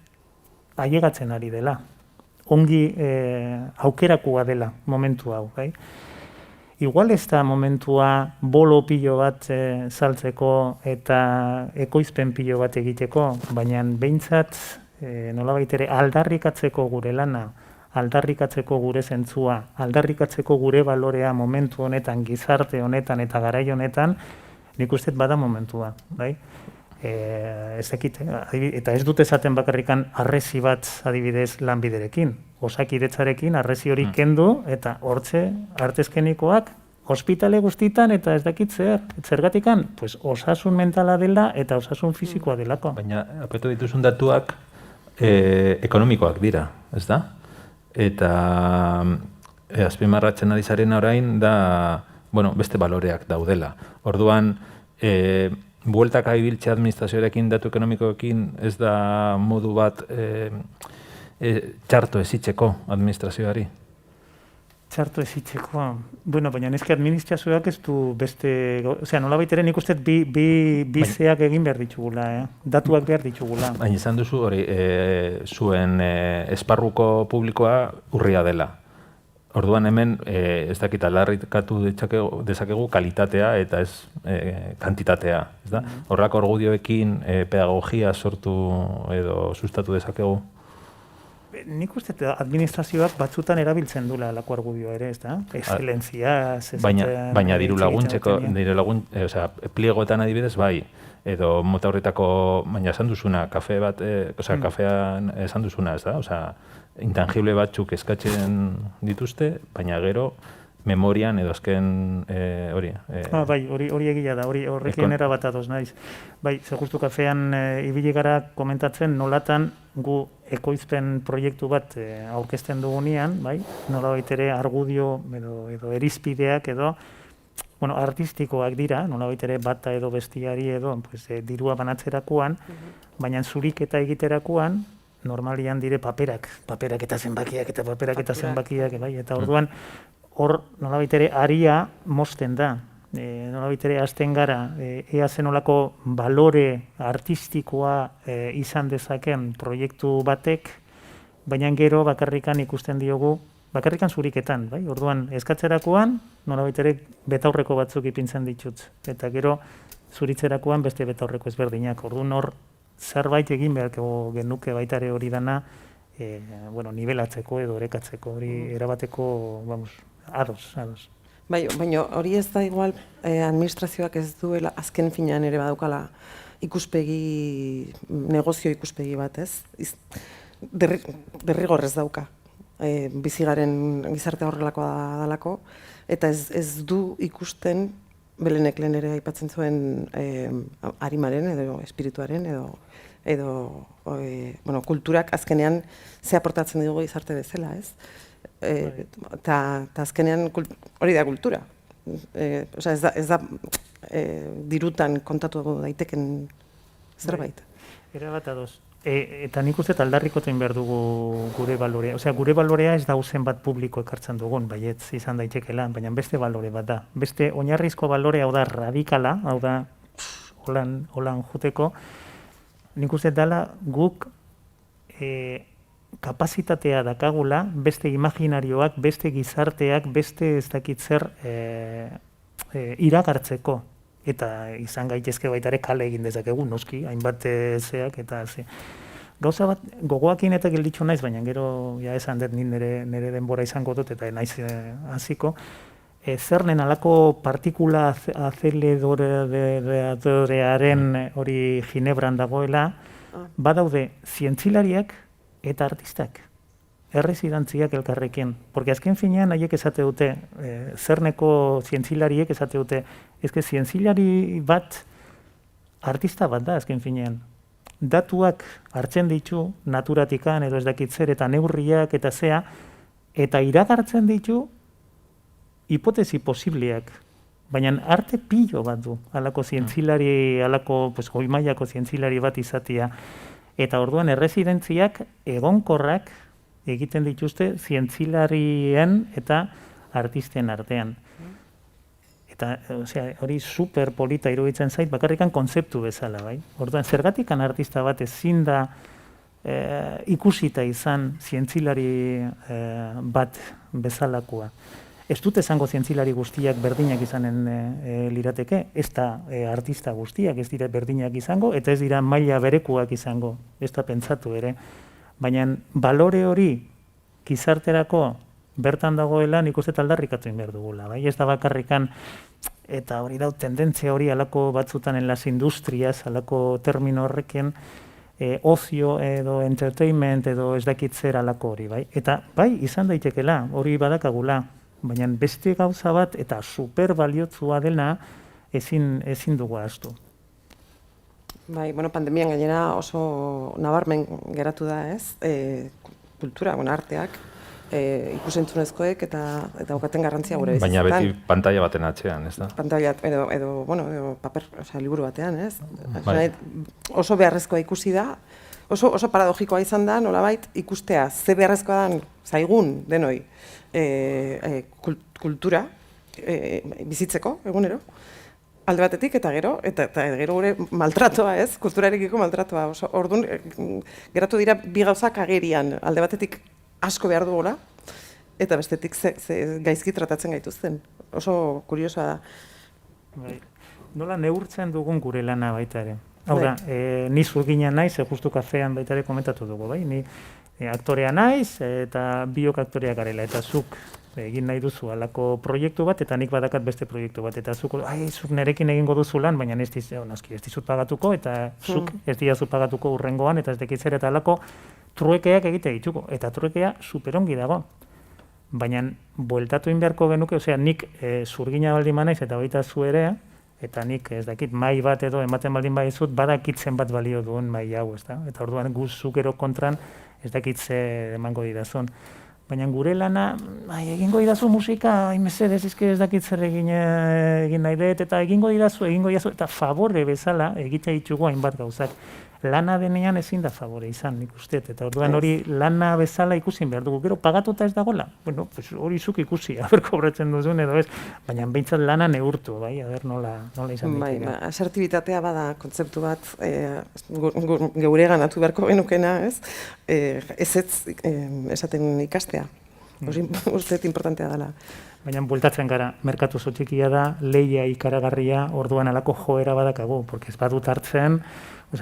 ailegatzen ari dela. Ongi aukerakua dela momentu hau, bai? Igual ez da momentua bolo pilo bat saltzeko eta ekoizpen pilo bat egiteko, baina behintzat nolabait ere aldarrikatzeko gure lana, aldarrikatzeko gure zentzua, aldarrikatzeko gure balorea momentu honetan, gizarte honetan eta garai honetan, nik uste bada momentua, bai? ez dakit, eta ez dut esaten bakarrikan arrezi bat adibidez lanbiderekin. Osakidetzarekin arrezi hori kendu eta hortze artezkenikoak ospitale guztitan eta ez dakit zergatikan, pues osasun mentala dela eta osasun fisikoa delako. Baina, apetu dituzun datuak ekonomikoak dira, ez da? Eta azpimarratzen ari zaren orain da, bueno, beste baloreak daudela. Orduan, bueltaka ibiltze administrazioarekin datu ekonomikoekin ez da modu bat txarto ezitzeko administrazioari? Txarto ezitzeko. Bueno, baina neske administrazioak ez du beste... Osea, nolabait ere nik uste bi zeak egin behar ditugula, datuak behar ditugula. Baina izan duzu hori, zuen esparruko publikoa urria dela. Orduan hemen, ez dakit aldarrikatu dezakegu kalitatea eta ez kantitatea. Ez da? Horrako argudioekin pedagogia sortu edo sustatu dezakegu? Nik uste administrazioak batzutan erabiltzen dula alako argudioa ere, ez da? Excelentzia... Baina diru laguntzeko, pliegoetan adibidez, bai, edo mota horretako, baina esan duzuna, kafe bat, kafean esan duzuna, ez da? Osea, intangible batzuk eskatzen dituzte, baina gero memorian edo azken hori. Bai, hori egia da, horrekin erabat ados naiz. Bai, ze justu kafean ibili gara komentatzen nolatan gu ekoizpen proiektu bat aurkezten dugunean, bai, nolabait ere argudio edo erizpideak edo artistikoak dira, nolabait ere bata edo bestiari edo dirua banatzerakoan, baina zuriketa egiterakoan normalian dire paperak eta zenbakiak eta paperak eta zenbakiak, bai, eta orduan hor nolabait ere aria mozten da. Nolabait ere hasten gara, ea zenolako balore artistikoa izan dezaken proiektu batek, baina gero bakarrikan ikusten diogu, bakarrikan zuriketan, bai? Orduan, eskatzerakoan, nolabait ere betaurreko batzuk ipintzen ditut, eta gero zuritzerakoan beste betaurreko ezberdinak. Orduan hor, zerbait egin beharko genuke baitare hori dana, nivelatzeko edo orekatzeko, hori erabateko, ados. Bai, baina hori ez da igual administrazioak ez duela azken finean ere badaukala negozio ikuspegi bat, ez? Derrigorrez dauka. Bizigaren gizarte horrelakoa dalako, eta ez du ikusten Belenek lehen ere aipatzen zuen arimaren edo espirituaren edo kulturak azkenean ze aportatzen dugu gizarte bezala, ez? Eta azkenean hori da kultura. Ez da dirutan kontatu daiteken zerbait. Erabat ados. Eta nik uste aldarrikoten behar dugu gure balorea. Osea, gure balorea ez da uzen bat publiko ekartzen dugun, baietz izan daitekela, baina beste balore bat da. Beste oinarrizko balore hau da radikala, hau da holan juteko, nik uste dala guk kapazitatea dakagula, beste imaginarioak, beste gizarteak, beste ez dakit zer iragartzeko. Eta izan gaitezke baita ere kale egin dezakegu, noski, hainbat zeak eta ze. Gauza bat, gogoakin eta gelditxo naiz, baina gero esan dut nire denbora izango dut eta naiz hasiko. Zernen alako partikula azeleradorearen hori Ginebran dagoela, badaude zientzilariak eta artistak. Errezidantziak elkarrekin. Porque azken finean haiek esate dute, zerneko zientzilariek esate dute, ezke zientzilari bat artista bat da azken finean. Datuak hartzen ditu naturatikan edo ez dakit zer eta neurriak eta zea, eta iragartzen ditu hipotesi posibleak. Baina arte pilo bat du, alako zientzilari, alako goi mailako zientzilari bat izatea. Eta orduan errezidentziak egonkorrak egiten dituzte zientzilarien eta artisten artean. Eta hori super polita iruditzen zait, bakarrikan kontzeptu bezala, bai? Orduan, zergatikan artista bat ezin da ikusita izan zientzilari bat bezalakoa. Ez dut esango zientzilari guztiak berdinak izanen lirateke, ez da artista guztiak ez dira berdinak izango, eta ez dira maila berekuak izango, ez da pentsatu ere. Baina balore hori gizarterako bertan dagoela nik uste aldarrikatu behar dugula. Bai? Ez da bakarrikan eta hori dau tendentzia hori alako batzutan en las industrias, alako termino horrekin, ocio edo entertainment edo ez dakit zer alako hori, bai? Eta bai, izan daitekela, hori badakagula, baina beste gauza bat eta super baliotzua dela ezin dugu ahaztu. Bai, bueno, pandemian gainera oso nabarmen geratu da, ez? Kultura, arteak, ikusentzunezkoek eta daukaten garrantzia gure bizitzetan. Baina beti pantalla baten atzean, ez da? Pantalla edo paper, liburu batean, ez? Bai. Oso beharrezkoa ikusi da, oso paradogikoa izan da, nolabait ikustea, ze beharrezkoa dan zaigun denoi kultura bizitzeko, egunero, alde batetik eta gero gure maltratoa, ez? Kulturarekiko maltratoa. Orduan, geratu dira bi gauzak agerian, alde batetik asko behar dugula, eta bestetik gaizki tratatzen gaituzten. Oso kuriosoa da. Bai. Nola neurtzen dugun gure lana baita ere. Hau da, ni zurgina naiz, justu kafean baita ere komentatu dugu, bai? Ni aktorea naiz eta biok aktoreak garela, eta zuk egin nahi duzu alako proiektu bat, eta nik badakat beste proiektu bat, eta zuk nerekin egingo duzu lan, baina ez dizut pagatuko, eta zuk ez diazu pagatuko urrengoan, eta ez dekitzer eta alako truekeak egite dituko, eta truekea superongi dago. Baina bueltatu inbeharko genuke, osea, nik zurgina baldin manaiz eta baita zu ere, eta nik ez dakit mai bat edo ematen baldin baizut, badakitzen bat balio duen mai hau, ez da? Eta orduan guzuk ero kontran ez dakitze emango didazun. Baina gure lana, egingo didazu musika, mesedez, ez dakit zer egin nahi dut, eta egingo didazu, eta favore bezala egite ditugu hainbat gauzak. Lana denean ezin da favore izan, nik uste, eta orduan hori lana bezala ikusin behar dugu. Gero pagatuta ez dagoela, bueno, hori zuk ikusi, aber kobratzen duzun edo ez, baina behintzat lana neurtu, bai, aber nola izan ditu. Bai, asertibitatea bada kontzeptu bat, geure ganatu beharko genukena, ez? Ez esaten ikastea. Uste importantea dela. Baina bueltatzen gara, merkatu txikia da, lehia ikaragarria, orduan alako joera badakagu, porque ez badut hartzen,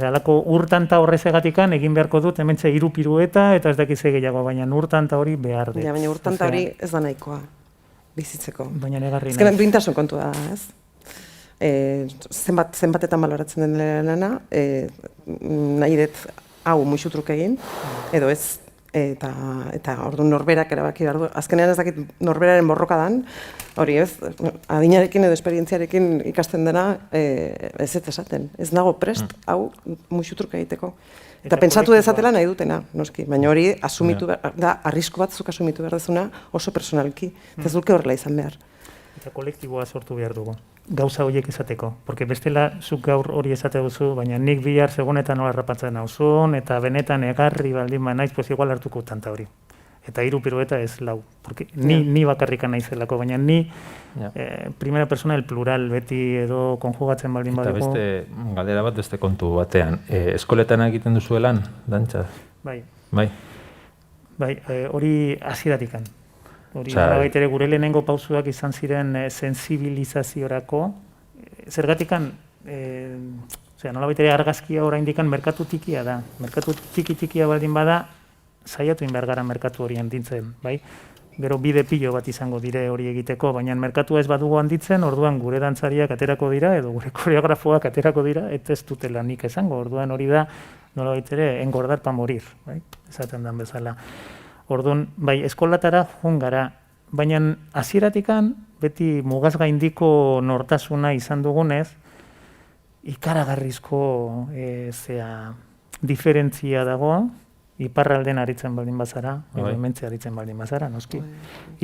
alako urtanta horrezegatikan egin beharko dut, hementxe 3 pirueta eta ez dakize gehiago, baina urtanta hori behar dut. Baina urtanta hori ez da nahikoa bizitzeko. Baina negarri nahi. Ez duintasun kontu da, ez? Zenbatetan baloratzen den lana, nahi dut hau muixutruk egin, edo ez, eta orduan norberak erabaki behar du. Azkenean ez dakit norberaren borrokadan, hori ez, adinarekin edo esperientziarekin ikasten dena ez esaten. Ez nago prest hau muixutruk egiteko. Eta pentsatu dezatela nahi dutena, noski. Baina hori asumitu behar, da, arrisku bat zuk asumitu behar dezuna oso personalki. Eta zuke horrela izan behar. Eta kolektiboa sortu behar dugu. Gauza horiek esateko. Porque bestela zuk gaur hori esate duzu, baina nik bihar segunetan nola rapatzen nauzun, eta benetan egarri baldin naiz, pues igual hartuko tanta hori. Eta 3 pirueta ez 4. Porque ni bakarrikan naizelako, baina ni primera persona el plural beti edo konjugatzen baldin badugu. Eta beste galdera bat beste kontu batean. Eskoletan egiten duzuelan, dantza? Bai. Bai. Bai, hori hasieratikan. Hori ere gure lehenengo pausuak izan ziren sensibilizaziorako. Zergatikan, nolabait ere argazkia oraindikan merkatu tikia da. Merkatu tikia baldin bada, saiatu inbar gara merkatu hori handitzen, bai? Gero bide pilo bat izango dire hori egiteko, baina merkatua ez badugu handitzen, orduan gure dantzariak aterako dira, edo gure koreografoak aterako dira, eta ez dutela nik esango, orduan hori da, nolabait ere, engordar pa morir, bai? Esaten dan bezala. Orduan, bai, eskolatara joan gara, baina hasieratikan beti mugaz gaindiko nortasuna izan dugunez, ikaragarrizko diferentzia dago, iparralden aritzen baldin bazara, edo hementxe aritzen baldin bazara, noski.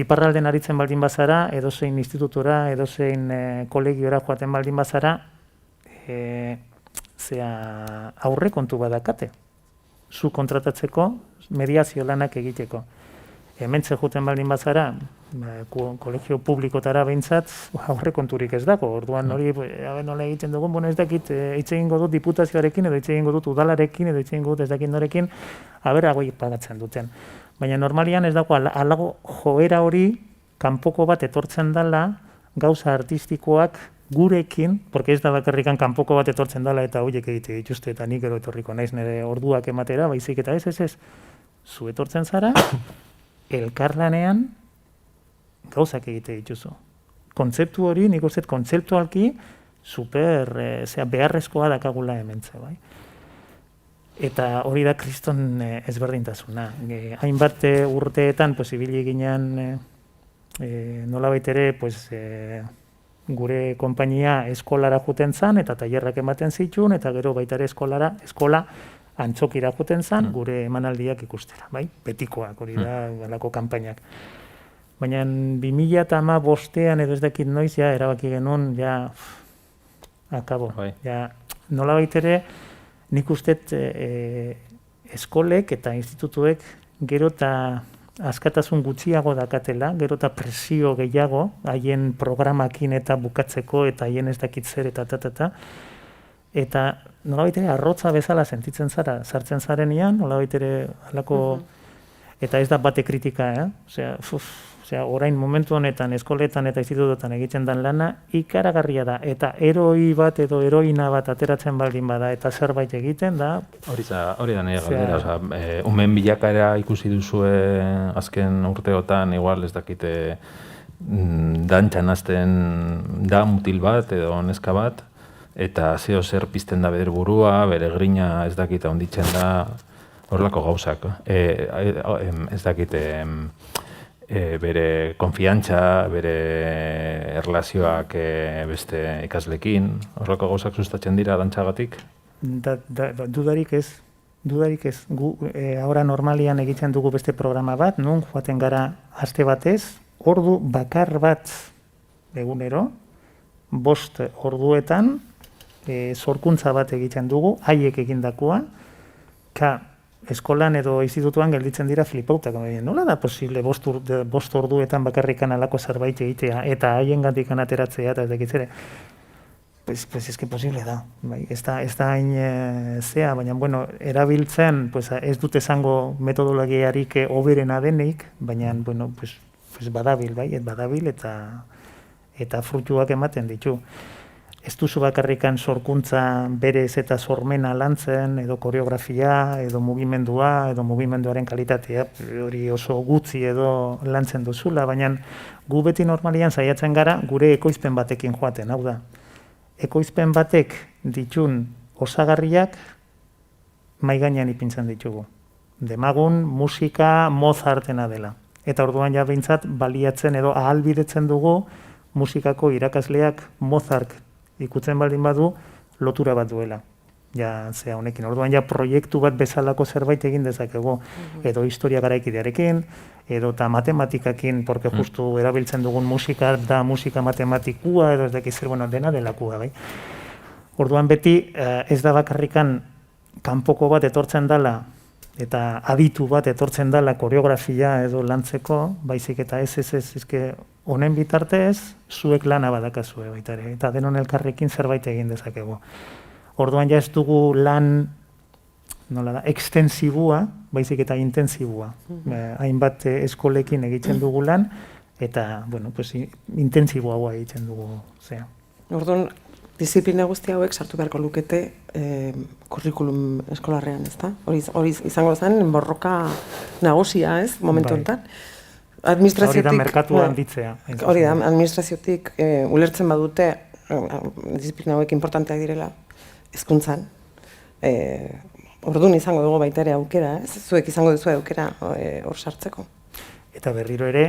Iparralden aritzen baldin bazara, edozein institutora, edozein kolegiora joaten baldin bazara, aurrekontu badakate. Zu kontratatzeko, mediazio lanak egiteko. Hementxe joten baldin bazara, kolegio publikotara behintzat, aurrekonturik ez dago. Orduan hori, nola egiten dugun, ez dakit, hitz egingo dut diputazioarekin, edo hitz egingo dut udalarekin, edo hitz egingo dut ez dakit norekin, agoi pagatzen duten. Baina normalian ez dago, alago joera hori, kanpoko bat etortzen dela, gauza artistikoak gurekin, porque ez da bakarrikan kanpoko bat etortzen dela eta horiek egite dituzte, eta nik gero etorriko naiz nire orduak ematera, baizik eta ez, zu etortzen zara, elkarlanean gauzak egite dituzu. kontzeptu hori, nik uste kontzeptualki super beharrezkoa dakagula hementze, bai. Eta hori da kriston ezberdintasuna. Hainbat urteetan, pues, ibili ginean nolabait ere, pues, gure konpainia eskolara juten zan, eta tailerrak ematen zituen, eta gero baita ere eskola antzokira juten zan, gure emanaldiak ikustera, bai? Betikoak, hori da, galako kanpainak. Baina 2015 edo ez dakit noiz, ja, erabaki genuen, ja, akabo. Ja, nolabait ere, nik ustet eskolek eta institutuek gero eta askatasun gutxiago dakatela, gero eta presio gehiago, haien programakin eta bukatzeko, eta haien ez dakit zer, eta nolabait ere arrotza bezala sentitzen zara, sartzen zarenean, nolabait ere halako, eta ez da bate kritika, Osea, orain momentu honetan, eskoletan eta institutuetan egiten dan lana, ikaragarria da, eta eroi bat edo heroina bat ateratzen baldin bada, eta zerbait egiten da. Hori da nire galdera, umen bilakaera ikusi duzue azken urteotan, igual ez dakite dantxan hasten da mutil bat edo neska bat, eta zeo zer pizten da bere burua, bere grina ez dakite onditzen da, horrelako gauzak. Ez dakite bere konfiantza, bere erlazioak beste ikaslekin, horrelako gauzak sustatzen dira dantxagatik? Dudarik ez. Gu, ahora normalian egiten dugu beste programa bat, nun joaten gara aste batez, ordu bakar bat egunero, 5 orduetan, sorkuntza bat egiten dugu, haiek egindakoa, eskolan edo institutuan gelditzen dira flipautak. Nola da posible 5 orduetan bakarrikan alako zerbait egitea eta haien gandikan ateratzea eta ez dakitzere? Pues es que posible da. Bai, ez da hain zea, baina bueno, erabiltzen, pues ez dut esango metodologiarik hoberena denik, baina bueno, pues badabil, bai, badabil eta fruituak ematen ditu. Ez duzu bakarrikan sorkuntza berez eta sormena lantzen, edo koreografia, edo mugimendua, edo mugimenduaren kalitatea, hori oso gutxi edo lantzen duzula, baina gu beti normalian saiatzen gara gure ekoizpen batekin joaten, hau da. Ekoizpen batek ditun osagarriak mahai gainean ipintzen ditugu. Demagun musika Mozartena dela. Eta orduan ja behintzat baliatzen edo ahalbidetzen dugu musikako irakasleak Mozart ikutzen baldin badu, lotura bat duela. Ja, zea honekin. Orduan ja proiektu bat bezalako zerbait egin dezakegu. Edo historia garaikidearekin, edo eta matematikakin, porque justu erabiltzen dugun musika da musika matematikua, edo ez dakiz zer, bueno, dena delakua, bai. Orduan beti ez da bakarrikan kanpoko bat etortzen dela, eta aditu bat etortzen dela koreografia edo lantzeko, baizik eta ez, honen bitartez, zuek lana badakazue baita ere, eta denon elkarrekin zerbait egin dezakegu. Orduan ja ez dugu lan, nola da, ekstensibua, baizik eta intensibua. Hainbat eskolekin egiten dugu lan, eta, bueno, pues, intensiboa egiten dugu, zea. Orduan, disiplina guzti hauek sartu beharko lukete kurrikulum eskolarrean, ezta? Hori izango zen, borroka nagusia, ez, momentu honetan. Hori da merkatua handitzea. Hori da, administraziotik ulertzen badute, disiplina hauek importanteak direla, hezkuntzan. Orduan izango dugu baita ere aukera, ez? Zuek izango duzu aukera hor sartzeko. Eta berriro ere,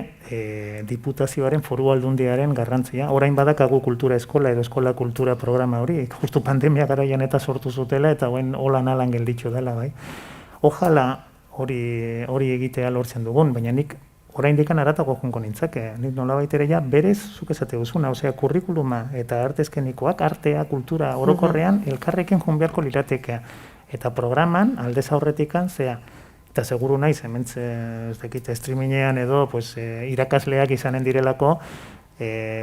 diputazioaren foru aldundiaren garrantzia. Orain badakagu kultura eskola edo eskola kultura programa hori, justu pandemia garaian eta sortu zutela, eta holan alan gelditxo dela, bai. Ojala hori egitea lortzen dugun, baina nik orain dikan aratago junko nintzake. Nik nolabait ere ja berez zuk esate duzuna, osea kurrikuluma eta artezkenikoak, artea, kultura orokorrean elkarrekin joan beharko liratekea. Eta programan aldez aurretikan zea. Eta seguru naiz, hemen ez dakit streamingean edo irakasleak izanen direlako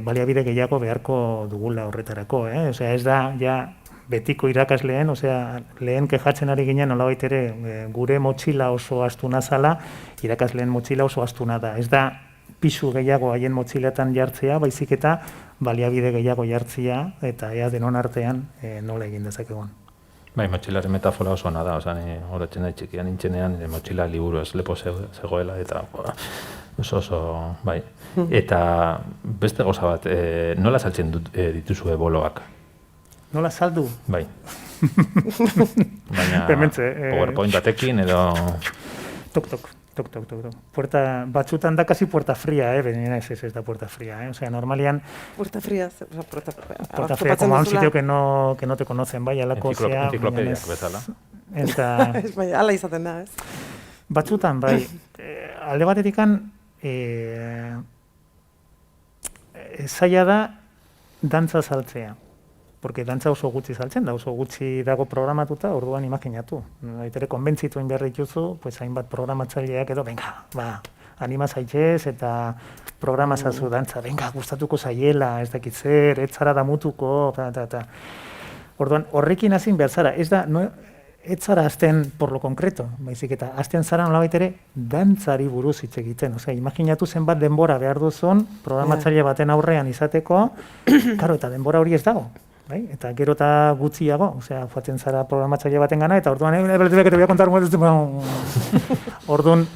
baliabide gehiago beharko dugula horretarako. Osea, ez da ja betiko irakasleen, osea, lehen kejatzen ari ginen nolabait ere gure motxila oso astuna zala, irakasleen motxila oso astuna da. Ez da pisu gehiago haien motxilatan jartzea, baizik eta baliabide gehiago jartzea, eta ea denon artean nola egin dezakegun. Bai, motxilaren metafora oso ona da, oza, ni horatzen da txikian nintzenean, motxila liburu ez lepo zegoela, eta Oso, bai. Eta beste gauza bat, nola saltzen dituzue boloak? Nola saldu? Bai. Baina Hementxe, PowerPoint batekin edo... Tok. Puerta, batzutan da kasi puerta fría, baina ez da puerta fría, Osea, normalian... Puerta fría, Puerta fría, como a un sitio que no te conocen, bai, alako zea... Enziklopediak bezala. Eta... Bai, ala izaten da, ez? Batzutan, bai, alde batetikan, zaila da dantza saltzea. Porque dantza oso gutxi saltzen da, oso gutxi dago programatuta, orduan imaginatu. Baitere, konbentzitu behar dituzu, pues hainbat programatzaileak edo, venga, anima zaitez eta programazazu dantza, venga, gustatuko zaiela, ez dakit zer, ez zara damutuko, eta. Orduan, horrekin hazin behar zara, ez zara azten por lo concreto, baizik eta azten zara nolabait ere dantzari buruz hitz egiten. Osea, imaginatu zenbat denbora behar duzun programatzaile baten aurrean izateko, karo, eta denbora hori ez dago. Bai? Eta gero eta gutxiago, osea, joaten zara programatzaile baten gana, eta orduan, que te voy a contar, orduan,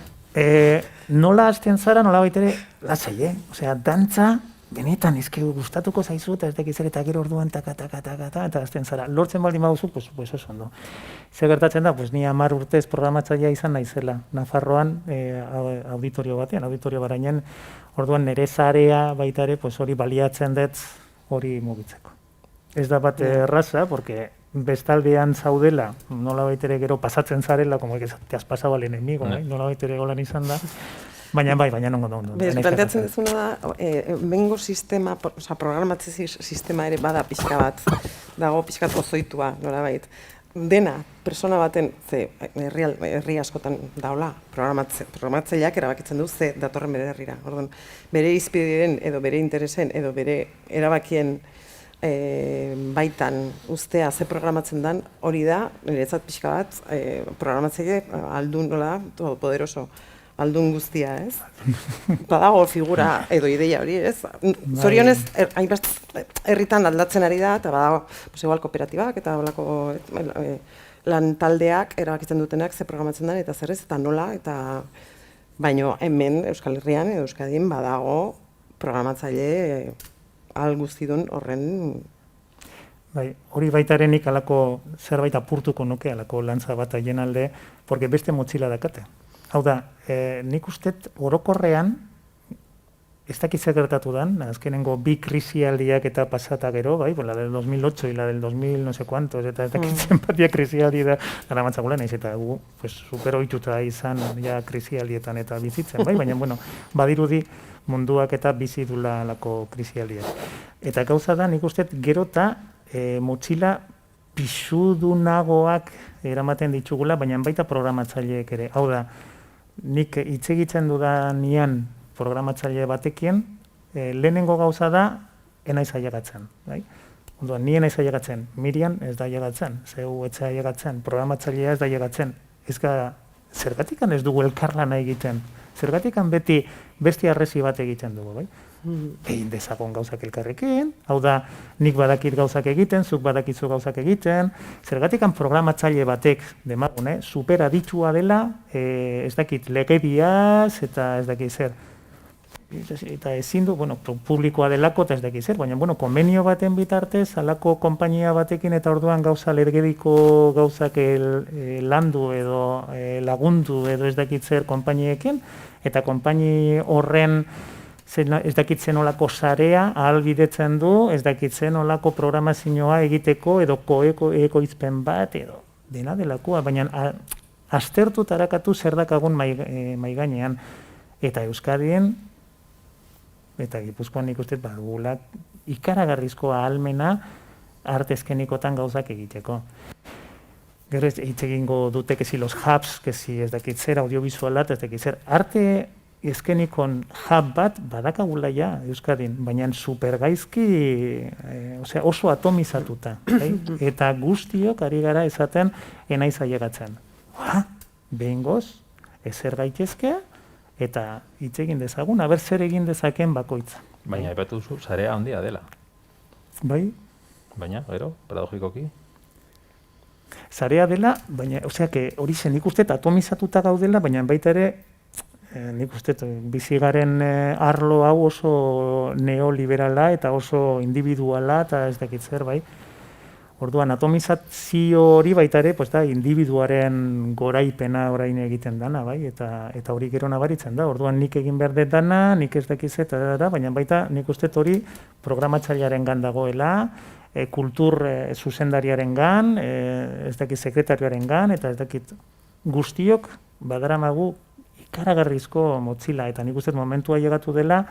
nola hasten zara, nola baitere, lasai, osea, dantza, benetan, ezke gustatuko zaizu, eta ez dakiz ere, eta gero orduan, eta hasten zara. Lortzen baldin baduzu, pues oso ondo. Zer gertatzen da, pues ni 10 urtez programatzailea izan naizela, Nafarroan, auditorio batean, auditorio barainen, orduan nire zarea baita ere, pues hori baliatzen dut, hori mugitzeko. Ez da bat erraza, porque bestaldean zaudela, nola baitere gero pasatzen zarela, como que te has pasado al enemigo, nola baitere golan izan da, baina ondo. Planteatzen dezuna da, bengo sistema, programatze sistema ere bada pixka bat, dago pixka ozoitua, nola bait. Dena, persona baten, herri askotan daula, programatzaileak erabakitzen du ze datorren bere herrira. Orduan, bere izpideen edo bere interesen edo bere erabakien baitan ustea ze programatzen dan, hori da, niretzat pixka bat, programatzaile aldun, nola, poderoso, aldun guztia, ez? Badago figura edo ideia hori, ez? Zorionez, hainbat herritan aldatzen ari da, eta badago, igual kooperatibak eta lan taldeak erabakitzen dutenak ze programatzen dan, eta zer ez, eta nola, eta baino hemen Euskal Herrian edo Euskadin badago programatzaile al guztidun horren... Bai, hori baitarenik alako zerbait apurtuko nuke, alako lantza bat haien alde, porque beste motxila dakate. Hau da, nik ustet orokorrean, ez dakiz gertatu dan, azkenengo bi krisialdiak eta pasata gero, bai, la del 2008 y la del 2000 no sé cuántos, eta ez dakiz zenbatia krisialdi da, gara matzagoela naiz, eta gu, pues, super ohituta izan ja krisialdietan eta bizitzen, bai, baina, bueno, badirudi munduak eta bizi dula lako krisialdiak. Eta gauza da, nik uste gero eta motxila pixudunagoak eramaten ditugula, baina baita programatzaileek ere. Hau da, nik hitz egiten dudanean programatzaile batekin, lehenengo gauza da, enaiz ailegatzen. Bai? Ondoan, ni enaiz ailegatzen, Miriam ez da ailegatzen, zeu etxe ailegatzen, programatzailea ez da ailegatzen. Ez zergatikan ez dugu elkarlana egiten. Zergatikan beti beste arresi bat egiten dugu, bai? Egin dezagon gauzak elkarrekin, hau da, nik badakit gauzak egiten, zuk badakizu gauzak egiten, zergatikan programatzaile batek, demagune, superaditua dela, ez dakit legediaz, eta ez dakit zer. Eta ezin du, bueno, publikoa delako, eta ez dakit zer, baina, bueno, konbenio baten bitartez, alako konpainia batekin, eta orduan gauza legediko gauzak landu edo lagundu edo ez dakit zer konpainiekin, eta konpaini horren ez dakitzen olako sarea ahalbidetzen du, ez dakitzen olako programazioa egiteko edo ekoizpen bat edo dena delakoa, baina aztertu tarakatu zer dakagun mai gainean. Eta Euskadien eta Gipuzkoan nik uste badugula ikaragarrizko ahalmena artezkenikotan gauzak egiteko. Gero hitz egingo dute kezi los hubs, kezi ez dakit zer audiovisualat, ez dakit zer arte ezkenikon hub bat badakagula ja Euskadin, baina supergaizki, osea oso atomizatuta, eta guztiok ari gara esaten enaiz ailegatzen. Behingoz, ezer gaitezke, eta hitz egin dezagun, aber zer egin dezaken bakoitza. Baina aipatu duzu, sarea handia dela. Bai. Baina, gero, paradogikoki. Sarea dela, baina, osea, hori zen ikusten atomizatuta gaudela, baina baita ere, nik uste, bizigaren arlo hau oso neoliberala eta oso individuala eta ez dakit zer, bai. Orduan, atomizazio hori baita ere, pues da, individuaren goraipena orain egiten dana, bai, eta hori gero nabaritzen da. Orduan, nik egin behar dut dana, nik ez dakiz eta baina baita nik uste hori programatzailearen gan dagoela, kultur zuzendariaren gan, ez dakit sekretarioaren gan, eta ez dakit guztiok badaramagu ikaragarrizko motzila, eta nik uste momentua llegatu dela,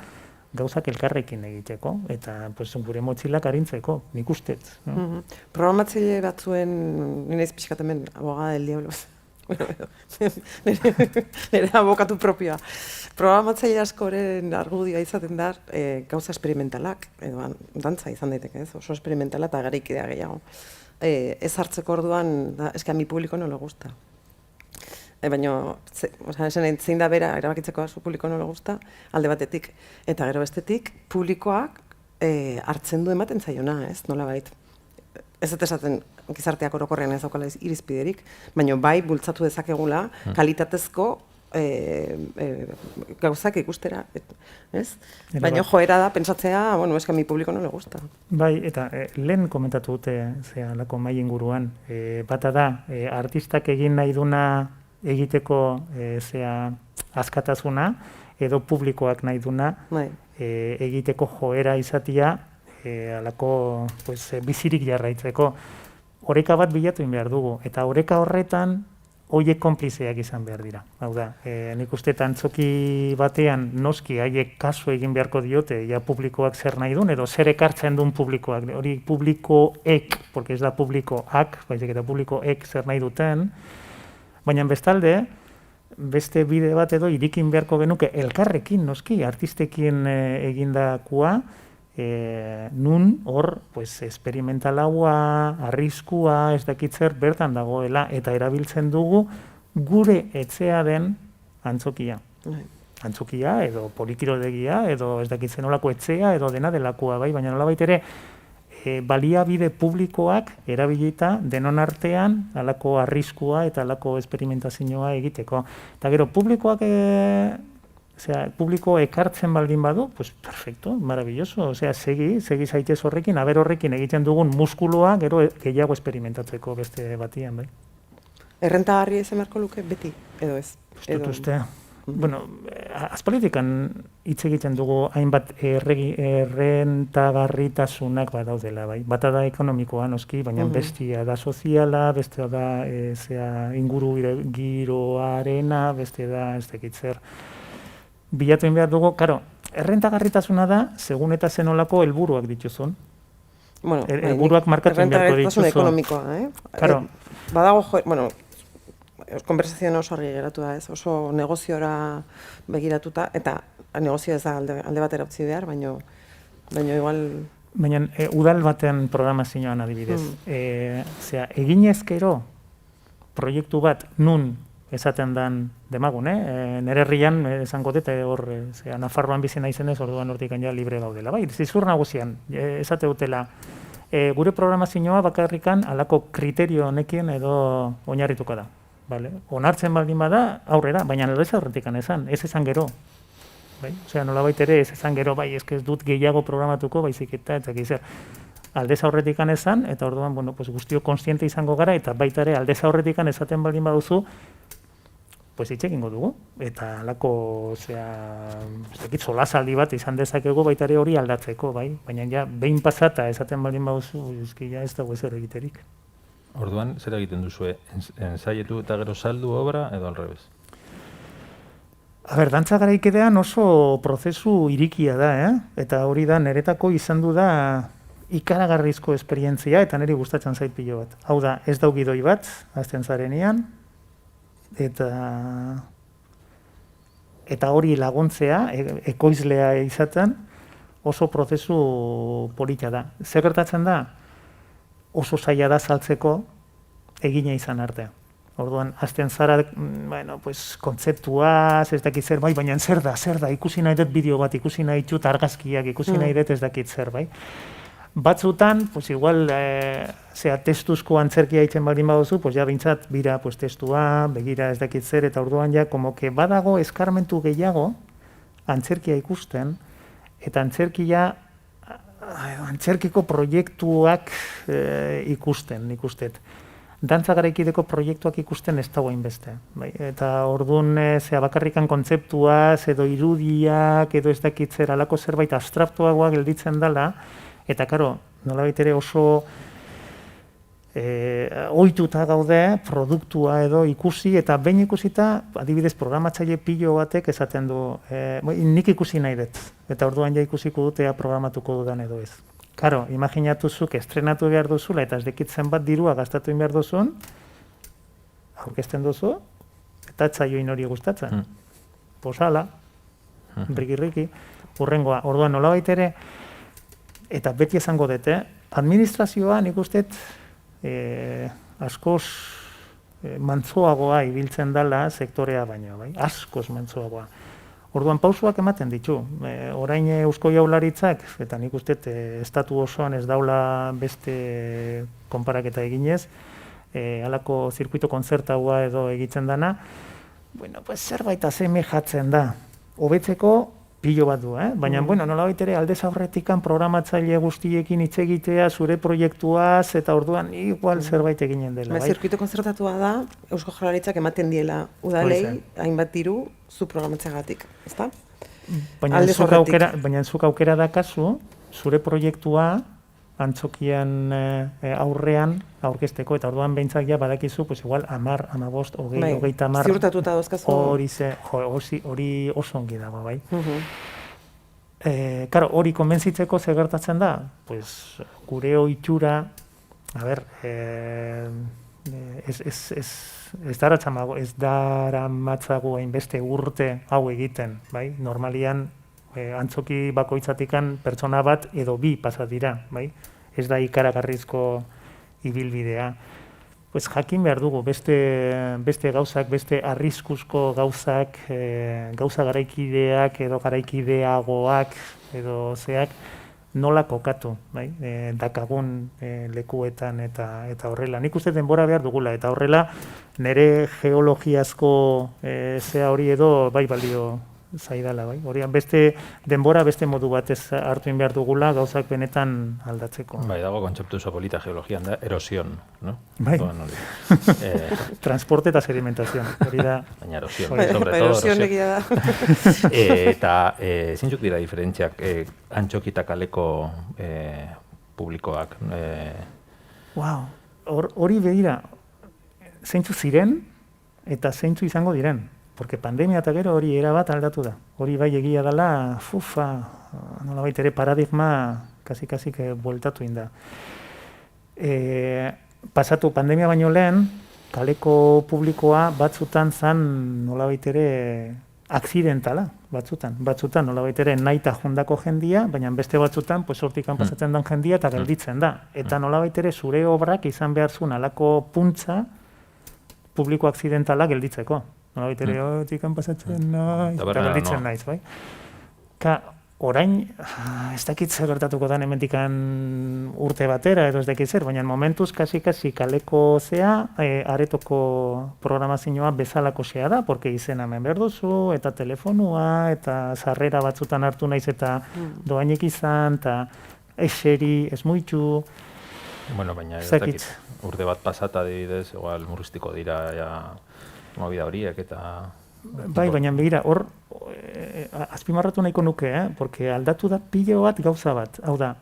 gauzak elkarrekin egiteko, eta pues, gure motxilak arintzeko, nik ustez. No? Programatzaile batzuen, nire pixkat hemen, abogada del diablo, nire abokatu propioa. Programatzaile askoren argudioa izaten da gauza esperimentalak, edo dantza izan daiteke, ez? Oso esperimentala eta garaikidea gehiago. Ez hartzeko orduan, eske a mi publiko no le gusta. Baina, zein da bera, erabakitzeko zu publiko no le gusta, alde batetik. Eta gero bestetik, publikoak hartzen du ematen zaiona, ez? Nola bait. Ez dut esaten gizarteak orokorrean ez daukala irizpiderik, baina bai bultzatu dezakegula kalitatezko gauzak ikustera, ez? Baina joera da, pentsatzea, bueno, eska mi publiko no le gusta. Bai, eta lehen komentatu dute, alako mai inguruan, bata da, artistak egin nahi duna egiteko askatasuna, edo publikoak nahi duna egiteko joera izatia, alako bizirik jarraitzeko. Oreka bat bilatu behar dugu, eta oreka horretan horiek konplizeak izan behar dira. Hau da, nik uste antzoki batean noski haiek kasu egin beharko diote, ja publikoak zer nahi duen, edo zer ekartzen duen publikoak. Hori publikoek, porque ez da publikoak, baizik eta publikoek zer nahi duten, baina bestalde, beste bide bat edo irikin beharko genuke elkarrekin noski, artistekin egindakua, nun hor esperimentalaua, arriskua, ez dakitzer bertan dagoela, eta erabiltzen dugu gure etxea den antzokia. Antzokia, edo polikirodegia, edo ez dakitzen olako etxea, edo dena delakoa, bai, baina nolabait ere, baliabide publikoak erabilita denon artean halako arriskua eta halako esperimentazioa egiteko. Eta gero, publiko ekartzen baldin badu, pues perfecto, maravilloso. Segi zaitez horrekin, aber horrekin egiten dugun muskuloa, gero gehiago esperimentatzeko beste batian, bai. Errentagarria izan beharko luke beti, edo ez? Dut uste. Bueno, azpolitikan hitz egiten dugu hainbat errentagarritasunak badaudela, bai. Bata da ekonomikoa noski, baina bestia da soziala, bestea da inguru giroarena, bestea da ez dakit zer. Bilatu behar dugu, karo, errentagarritasuna da, segun eta zenolako helburuak dituzun. Bueno, helburuak markatu beharko dituzun. Errentagarritasun ekonomikoa, Karo. Badago, bueno, konversazioan oso argi geratu da, ez? Oso negoziora begiratuta, eta negozio ez da alde batera utzi behar, baina igual... Baina udal baten programazioan adibidez. Eginezkero proiektu bat nun esaten dan demagun, nire herrian esango dut, hor Nafarroan bizi naizenez, orduan hortik ja libre gaudela. Bai, zizur nagusian, esate dutela, gure programazioa bakarrikan alako kriterio honekin edo oinarrituko da. Onartzen baldin bada, aurrera, baina ez aurretikan esan, ez esan gero. Nolabait ere ez esan gero, bai, ez dut gehiago programatuko, baizik eta zer. Aldez aurretikan esan, eta orduan, guztio konstiente izango gara, eta baita ere aldez aurretikan esaten baldin baduzu, hitz egingo dugu. Eta alako, solasaldi bat izan dezakegu baita ere hori aldatzeko, bai. Baina ja, behin pasata esaten baldin baduzu, ez dago ezer egiterik. Orduan, zer egiten duzue? Ensaietu eta gero saldu obra edo alrebez? Dantza garaikedean oso prozesu irikia da, eta hori da niretako izan du da ikaragarrizko esperientzia, eta niri gustatzen zait pilo bat. Hau da, ez dau gidoi bat, azten zarenean, eta hori laguntzea, ekoizlea izaten, oso prozesu polita da. Zer gertatzen da? Oso zaila da saltzeko egina izan artea. Orduan, azten zara, kontzeptuaz, ez dakit zer, bai, baina zer da, ikusi nahi dut bideo bat, ikusi nahi dut argazkiak, ikusi nahi dut ez dakit zer, bai. Batzutan, pues igual, testuzko antzerkia itzen baldin baduzu, pues ja bintzat, bira, pues testua, begira ez dakit zer, eta orduan ja, como que badago eskarmentu gehiago, antzerkia ikusten, eta antzerkiko proiektuak ikusten, ikustet. Dantza garaikideko proiektuak ikusten ez dago hainbeste. Bai? Eta orduan bakarrikan kontzeptuaz, edo irudiak, edo ez dakit zer, alako zerbait abstraktuagoa gelditzen dela, eta karo, nolabait ere oso ohituta gaude produktua edo ikusi, eta behin ikusita, adibidez programatzaile pilo batek esaten du, nik ikusi nahi dut, eta orduan ja ikusiko dutea programatuko dudan edo ez. Karo, imaginatuzuk estrenatu behar duzula, eta ez dekitzen bat dirua gastatu behar duzun, aurkezten duzu, eta etzaioin hori gustatzen. Posala, riki-riki, urrengoa, orduan nolabait ere, eta beti esango dute, administrazioa nik ustet askoz mantsoagoa ibiltzen dela sektorea baino, bai? Askoz mantsoagoa. Orduan pausuak ematen ditu. Orain Eusko Jaurlaritzak, eta nik ustet estatu osoan ez daula beste konparaketa eginez, halako zirkuito kontzertaua edo egiten dana, bueno, pues zerbait asemejatzen da. Hobetzeko pilo bat du, baina, bueno, nolabait ere aldez aurretikan programatzaile guztiekin hitz egitea, zure proiektuaz, eta orduan igual zerbait eginen dela. Zirkuito kontzertatua da, Eusko Jaurlaritzak ematen diela udalei, hainbat diru, zu programatzeagatik, ezta? Baina zuk aukera dakazu, zure proiektua antzokian aurrean aurkezteko, eta orduan behintzak ja badakizu, pues igual 10, 15, 20, 30... Ziurtatuta dauzkazu. Hori oso ongi dago, bai. Karo, hori konbentzitzeko zer gertatzen da? Pues gure ohitura, ez daramatzagu hainbeste urte hau egiten, bai? Normalian, antzoki bakoitzatikan pertsona bat edo bi pasa dira, bai? Ez da ikaragarrizko ibilbidea. Pues jakin behar dugu, beste gauzak, beste arriskuzko gauzak, gauza garaikideak edo garaikideagoak edo zeak nola kokatu, bai? Dakagun lekuetan eta horrela. Nik uste denbora behar dugula, eta horrela nire geologiazko zea hori edo bai balio zaidala, bai. Horian beste denbora, beste modu batez hartu behar dugula gauzak benetan aldatzeko. Bai, dago kontzeptu oso polita geologian da, erosion, no? Bai. Transporte eta sedimentazion, hori da. Baina erosion, sobre todo erosion. Egia da. Eta zintzuk dira diferentziak antxoki eta kaleko publikoak? Wow, hori begira, zeintzu ziren eta zeintzu izango diren. Porque pandemia eta gero hori erabat aldatu da. Hori bai egia dela, nolabait ere paradigma kasi bueltatu inda. Pasatu pandemia baino lehen, kaleko publikoa batzutan zan nolabait ere akzidentala, batzutan nolabait ere naita jondako jendia, baina beste batzutan hortikan pasatzen den jendia eta gelditzen da. Eta nolabait ere zure obrak izan behar zuen alako puntza publiko akzidentala gelditzeko. Nolabait ere, tikan pasatzen naiz, eta gelditzen naiz, bai? Orain, ez dakit zer gertatuko den hemendikan urte batera, edo ez dakit zer, baina momentuz kasi kaleko zea, aretoko programazioa bezalako zea da, porque izena hemen behar duzu, eta telefonua, eta sarrera batzutan hartu naiz, eta doainek izan, eta eseri, ez muitu. Bueno, baina ez dakit, urte bat pasata adibidez, igual murriztiko dira, movida horiek eta... Bai, baina begira, hor, azpimarratu nahiko nuke, porque aldatu da pilo bat gauza bat. Hau da,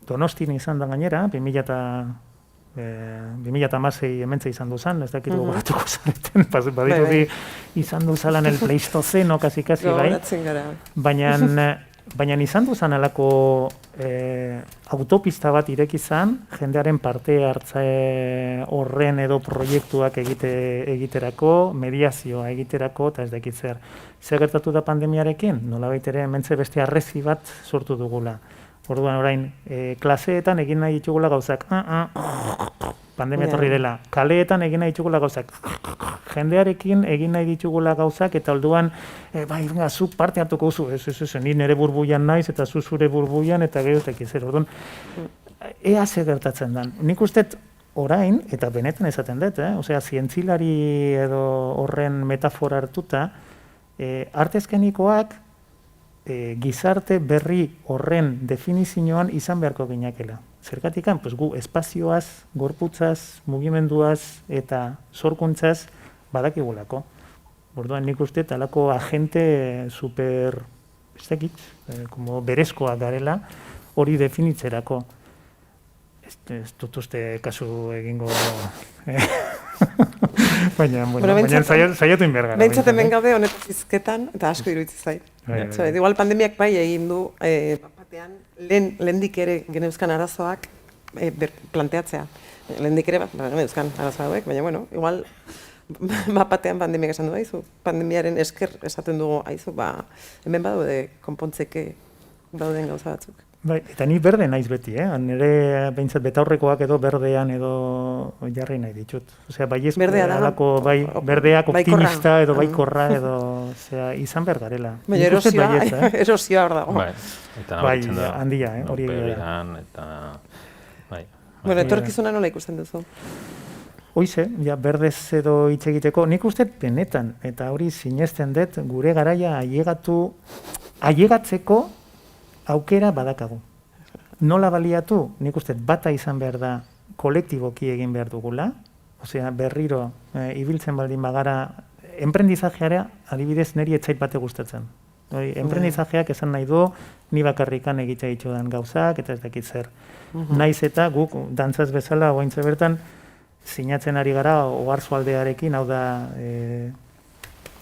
Donostin izan da gainera, 2016 hementze izan duzan, ez dakit gogoratuko zareten, badirudi izan duzalan el Pleistoceno, kasi, bai? Baina izan duzan alako autopista bat ireki izan, jendearen parte hartze horren edo proiektuak egiterako, mediazioa egiterako, eta ez dakit zer. Zer gertatu da pandemiarekin? Nolabait ere hementze beste harrezi bat sortu dugula. Orduan orain, klaseetan egin nahi ditugula gauzak, pandemia etorri dela, kaleetan egin nahi ditugula gauzak, jendearekin egin nahi ditugula gauzak, eta orduan, bai, venga, zuk parte hartuko zu, ez, ni nire burbuian naiz, eta zu zure burbuian, eta gero zer, orduan, ea ze gertatzen den. Nik uste orain, eta benetan esaten dut, osea, zientzilari edo horren metafora hartuta, arte eskenikoak gizarte berri horren definizioan izan beharko ginakela. Zergatikan, pues gu espazioaz, gorputzaz, mugimenduaz eta sorkuntzaz badakigulako. Orduan nik uste talako agente super, ez dakit, como berezkoak garela hori definitzerako. Ez dut uste kasu egingo... baina saiatu inbergara. Behintzat hemen gaude honetan izketan, eta asko iruditzen zait. Igual pandemiak bai egin du, batean, lehendik ere geneuzkan arazoak planteatzea. Lehendik ere geneuzkan arazo hauek, baina bueno, igual batean pandemiak esan du haizu. Pandemiaren esker esaten dugu haizu, hemen badaude konpontzeke dauden gauza batzuk. Bai, eta ni berde naiz beti, nire behintzat betaurrekoak edo berdean edo jarri nahi ditut. Osea, baiez alako, berdeak optimista edo baikorra edo, osea, izan behar garela. Baina erosioa hor dago. Bai, handia, hori eta... Bueno, etorkizuna nola ikusten duzu? Hoize, berdez edo hitz egiteko, nik uste benetan, eta hori sinesten dut, gure garaia ailegatzeko aukera badakagu. Nola baliatu, nik uste bata izan behar da kolektiboki egin behar dugula, osea berriro ibiltzen baldin bagara, enprendizajeara adibidez niri etzait bate gustatzen. Enprendizajeak esan nahi du, ni bakarrikan egitea ditudan gauzak, eta ez dakit zer. Naiz eta guk dantzaz bezala, oaintze bertan, sinatzen ari gara Oarsoaldearekin, hau da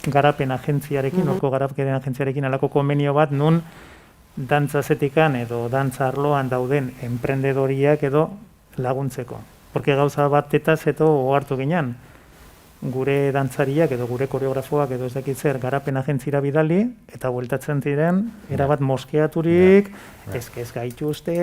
garapen agentziarekin, orko garapen agentziarekin alako konbenio bat, nun dantzazetikan edo dantza arloan dauden enprendedoriak edo laguntzeko. Porque gauza bat etaz edo ohartu ginen, gure dantzariak edo gure koreografoak edo ez dakit zer garapen agentzira bidali, eta bueltatzen diren, erabat moskeaturik, ezke ez gaituzte,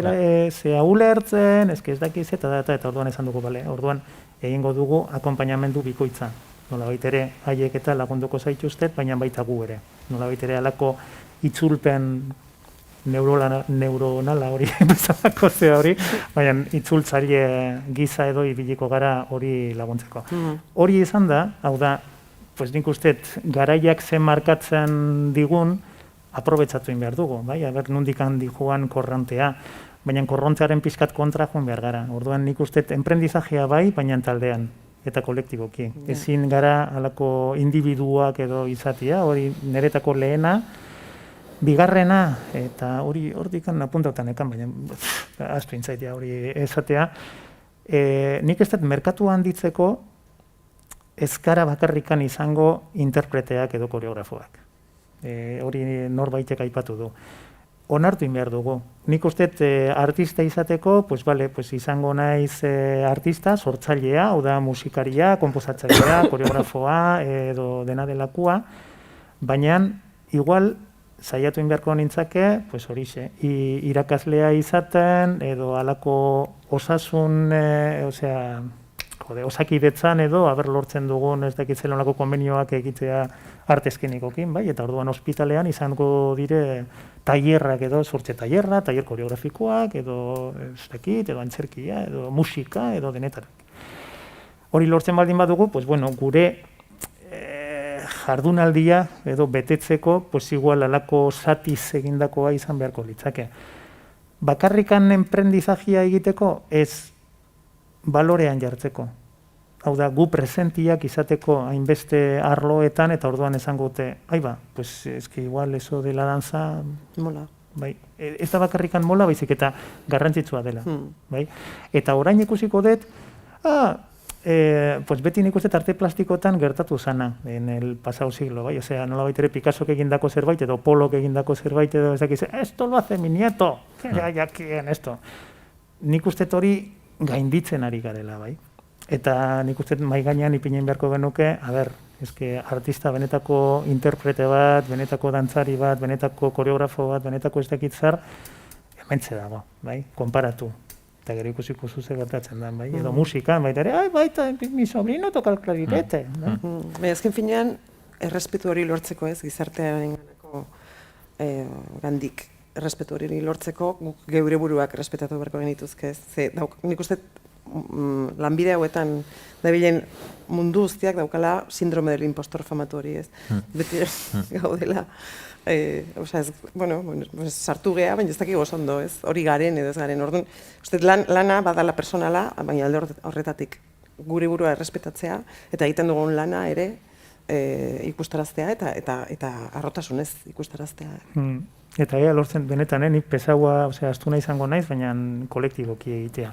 zea ulertzen, ezke ez dakit eta orduan esan dugu, bale, orduan egingo dugu akonpainamendu bikoitza. Nolabait ere haiek eta lagunduko zaituztet, baina baita gu ere. Nolabait ere alako itzulpen neuronala hori bezalako zea hori, baina itzultzaile giza edo ibiliko gara hori laguntzeko. Hori izan da, hau da, pues nik usteet garaiak zen markatzen digun, aprobetsatu behar dugu, bai? Aber nondik handi joan korrontea, baina korrontearen pixkat kontra joan behar gara. Orduan nik usteet enprendizajea bai, baina taldean eta kolektiboki. Ezin gara alako individuak edo izatea, hori niretako lehena, bigarrena, eta hori hortikan apuntautan ekan, baina astu intzaitea hori esatea, nik ez dut merkatu handitzeko ez gara bakarrikan izango interpreteak edo koreografoak. Hori norbaitek aipatu du. Onartu behar dugu. Nik uste artista izateko, pues vale, pues izango naiz artista, sortzailea, hau da musikaria, konposatzailea, koreografoa edo dena delakua, baina igual saiatu beharko nintzake, pues horixe, irakaslea izaten, edo halako osasun, osakidetzan edo, haber lortzen dugun ez dakitzen olako konbenioak egitea arteskenikokin, bai, eta orduan ospitalean izango dire tailerrak edo, sortze tailerra, tailer koreografikoak, edo ez dakit, edo antzerkia, edo musika, edo denetarak. Hori lortzen baldin badugu, pues bueno, gure jardunaldia edo betetzeko, pues igual alako satiz egindakoa izan beharko litzake. Bakarrikan enprendizajia egiteko ez balorean jartzeko. Hau da, gu presentiak izateko hainbeste arloetan eta orduan esango dute, pues eski igual eso de la danza mola. Bai, ez da bakarrikan mola, baizik eta garrantzitsua dela. Bai? Eta orain ikusiko dut, pues beti nik uste arte plastikotan gertatu zana en el pasado siglo, bai? Osea, nolabait ere Picassok egindako zerbait edo Polok egindako zerbait edo ez dakiz, esto lo hace mi nieto, que hay aquí en esto. Nik uste hori gainditzen ari garela, bai? Eta nik uste mai gainean ipinen beharko genuke, eske artista benetako interprete bat, benetako dantzari bat, benetako koreografo bat, benetako ez dakit zer, hementxe dago, bai, konparatu. Eta gero ikusiko zuze gertatzen da, bai, edo musikan, baita ere, baita, mi sobrino toca el clarinete. Baina azken finean, errespetu hori lortzeko ez, gizartearen gandik errespetu hori lortzeko, geure buruak errespetatu beharko genituzke ez. Nik uste lanbide hauetan dabilen mundu guztiak daukala sindrome del impostor famatu hori ez. Beti gaudela, sartu geha, baina ez dakik oso ondo ez, hori garen edo ez garen. Orduan, uste lana badala personala, baina alde horretatik gure burua errespetatzea, eta egiten dugun lana ere ikustaraztea eta arrotasunez ikustaraztea. Eta lortzen benetan, nik pesaua, astuna izango naiz, baina kolektiboki egitea.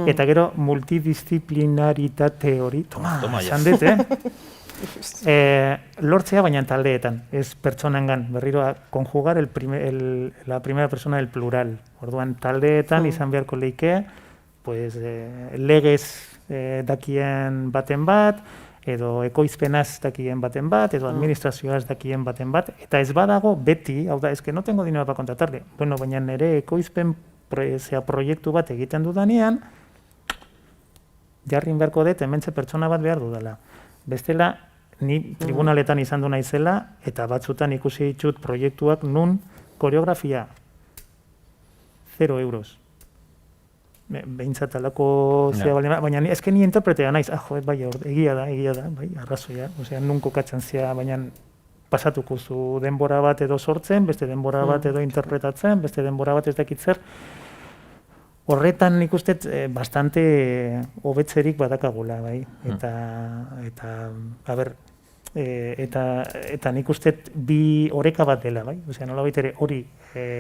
Eta gero multidisciplinaritate hori, esan dut, lortzea baina taldeetan, ez pertsonengan, berriro konjugar la primera persona del plural. Orduan taldeetan izan beharko leike, legez dakien baten bat, edo ekoizpenaz dakien baten bat, edo administrazioaz dakien baten bat, eta ez badago beti, hau da, no tengo dinero para contratarle, baina nire ekoizpen proiektu bat egiten dudanean, jarrin beharko dut, hementxe pertsona bat behar dudala. Bestela, ni tribunaletan izan du naizela, eta batzutan ikusi ditut proiektuak nun koreografia 0 euros. Behintzat alako zea baldin, baina ezken ni interpretea naiz, bai, egia da, bai, arrazoia, nun kokatzen zea, baina pasatuko zu denbora bat edo sortzen, beste denbora bat edo interpretatzen, beste denbora bat ez dakitzer. Horretan nik uste bastante hobetzerik badakagula, bai, eta nik uste bi oreka bat dela, bai, nolabait ere hori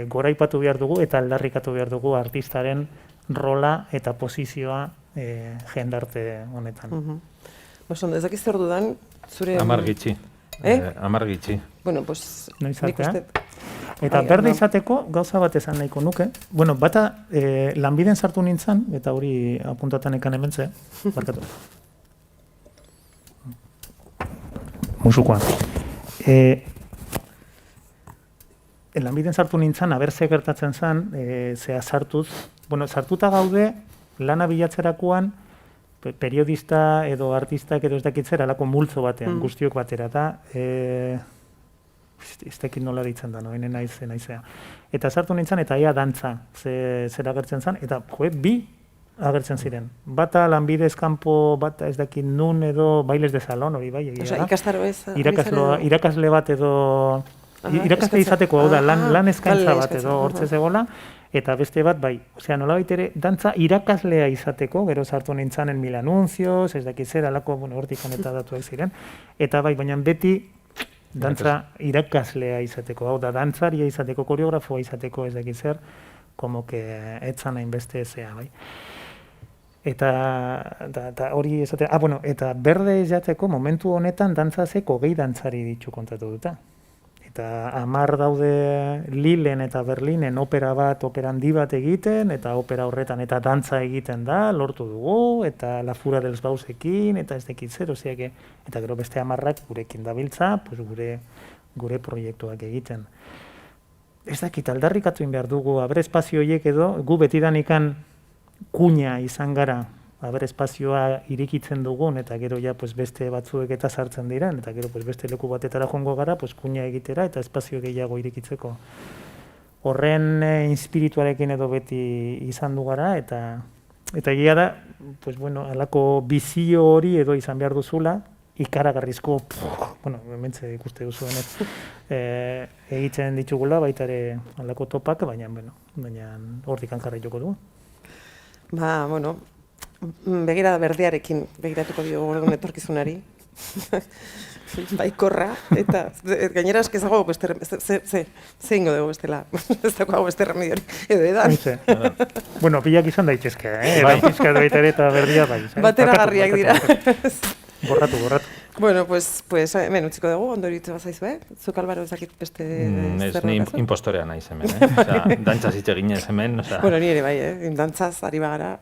goraipatu behar dugu eta aldarrikatu behar dugu artistaren rola eta posizioa jendarte honetan. Ez dakiz zer dudan, zure... Amargitxi. Amargitxi. Bueno, pues... Nik uste... Eta berde izateko gauza bat esan nahiko nuke. Bueno, bata lanbiden sartu nintzen, eta hori apuntatan ekan hementze, barkatu. Musukoa. Lanbiden sartu nintzen, abertze gertatzen zen, sartuta gaude, lana bilatzerakoan, periodista edo artistak edo ez dakitzera, alako multzo batean, guztiok batera, eta ez dakit nola ditzen da, noen naizea. Eta sartu nintzen, eta ea dantza zera agertzen zen, eta bi agertzen ziren. Bata lanbidez kanpo, bata ez dakit nun edo bailes de salon, hori bai, egia da. Ikastaro ez? Irakasle bat edo... Irakasle izateko, hau da, lan eskaintza bat edo hortzez egola, eta beste bat, bai, nolabait ere, dantza irakaslea izateko, gero sartu nintzanen 1000 anuncios, ez dakit zer, alako, hortikan eta datuak ziren, eta bai, baina beti dantza irakaslea izateko, hau da, dantzaria izateko, koreografoa izateko, ez dakit zer, como que etzan hainbeste ezea, bai. Eta hori esatea, eta berde izateko momentu honetan dantzazeko 20 dantzari ditu kontatu duta. Eta 10 daude Lilen eta Berlinen opera handi bat egiten, eta opera horretan eta dantza egiten da, lortu dugu, eta La Fura dels Bausekin, eta ez dakit zer, eta gero beste 10 gurekin dabiltza, gure proiektuak egiten. Ez dakit, aldarrikatu behar dugu, espazio horiek edo, gu betidanikan kuña izan gara, espazioa irikitzen dugun, eta gero beste batzuek eta sartzen diren, eta gero beste leku batetara joango gara, kuña egitera eta espazio gehiago irikitzeko. Horren inspirituarekin edo beti izan du gara, eta egia da, alako bizio hori edo izan behar duzula, ikaragarrizko, hementxe ikuste duzuenez, egiten ditugula, baita ere alako topak, baina hortikan jarraituko dugu. Begirada berdearekin begiratuko diogu egun etorkizunari. Baikorra, eta gainera eskezago ze ingo dugu bestela. Ez dago beste remediori, edo edan. Pilak izan daitezke, edan pizka baita ere eta berdia bai. Bateragarriak dira. Borratu. Bueno, pues hemen utziko dugu, ondo iritze bazaizu, Zuk Albaro ezakit beste... Ez ni impostorea naiz hemen, Dantzaz hitz eginez hemen, Bueno, ni ere bai, dantzaz ari bagara,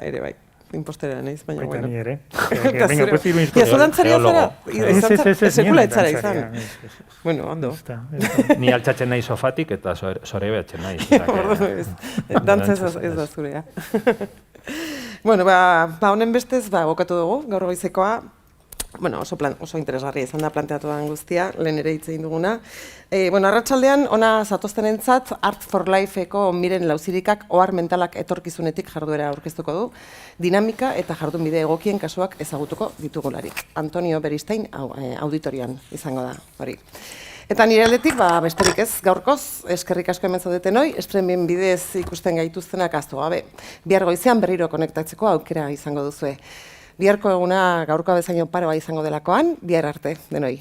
ere bai. impostera naiz, baina Baita bueno. ni ere. Eta Venga, zure- pues hiru Ia, instrukzio. zu dantzaria Geologo. zara? Sekula ez zara izan. Ez. Bueno, ondo. Ni altxatzen nahi sofatik eta sore behatzen nahi. Dantza ez da zurea. Bueno, honen bestez, bokatu dugu, gaur goizekoa. Bueno, oso interesgarria izan da planteatu den guztia, lehen ere hitz egin duguna. Arratsaldean ona zatoztenentzat Art for Lifeko Miren Lauzirikak ohar mentalak etorkizunetik jarduera aurkeztuko du, dinamika eta jardunbide egokien kasuak ezagutuko ditugularik. Antonio Beristain auditorian izango da, hori. Eta nire aldetik, besterik ez, gaurkoz, eskerrik asko hemen zaudetenoi, streaming bidez ikusten gaituztenak ahaztu gabe. Bihar goizean berriro konektatzeko aukera izango duzue. Biharko eguna gaurkoa bezaino paroa izango delakoan, bihar arte, denoi.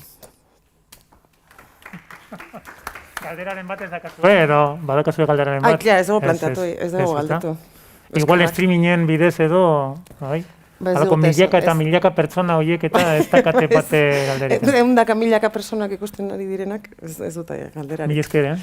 Galderaren bat ez dakazu, edo badakazu galderaren bat. Ez dugu planteatu, ez dugu galdetu. Igual streamingen bidez edo, bai? Halako milaka eta milaka pertsona horiek eta ez dakate bate galderik. 100 milaka pertsonak ikusten ari direnak, ez dut galderarik. Mila esker,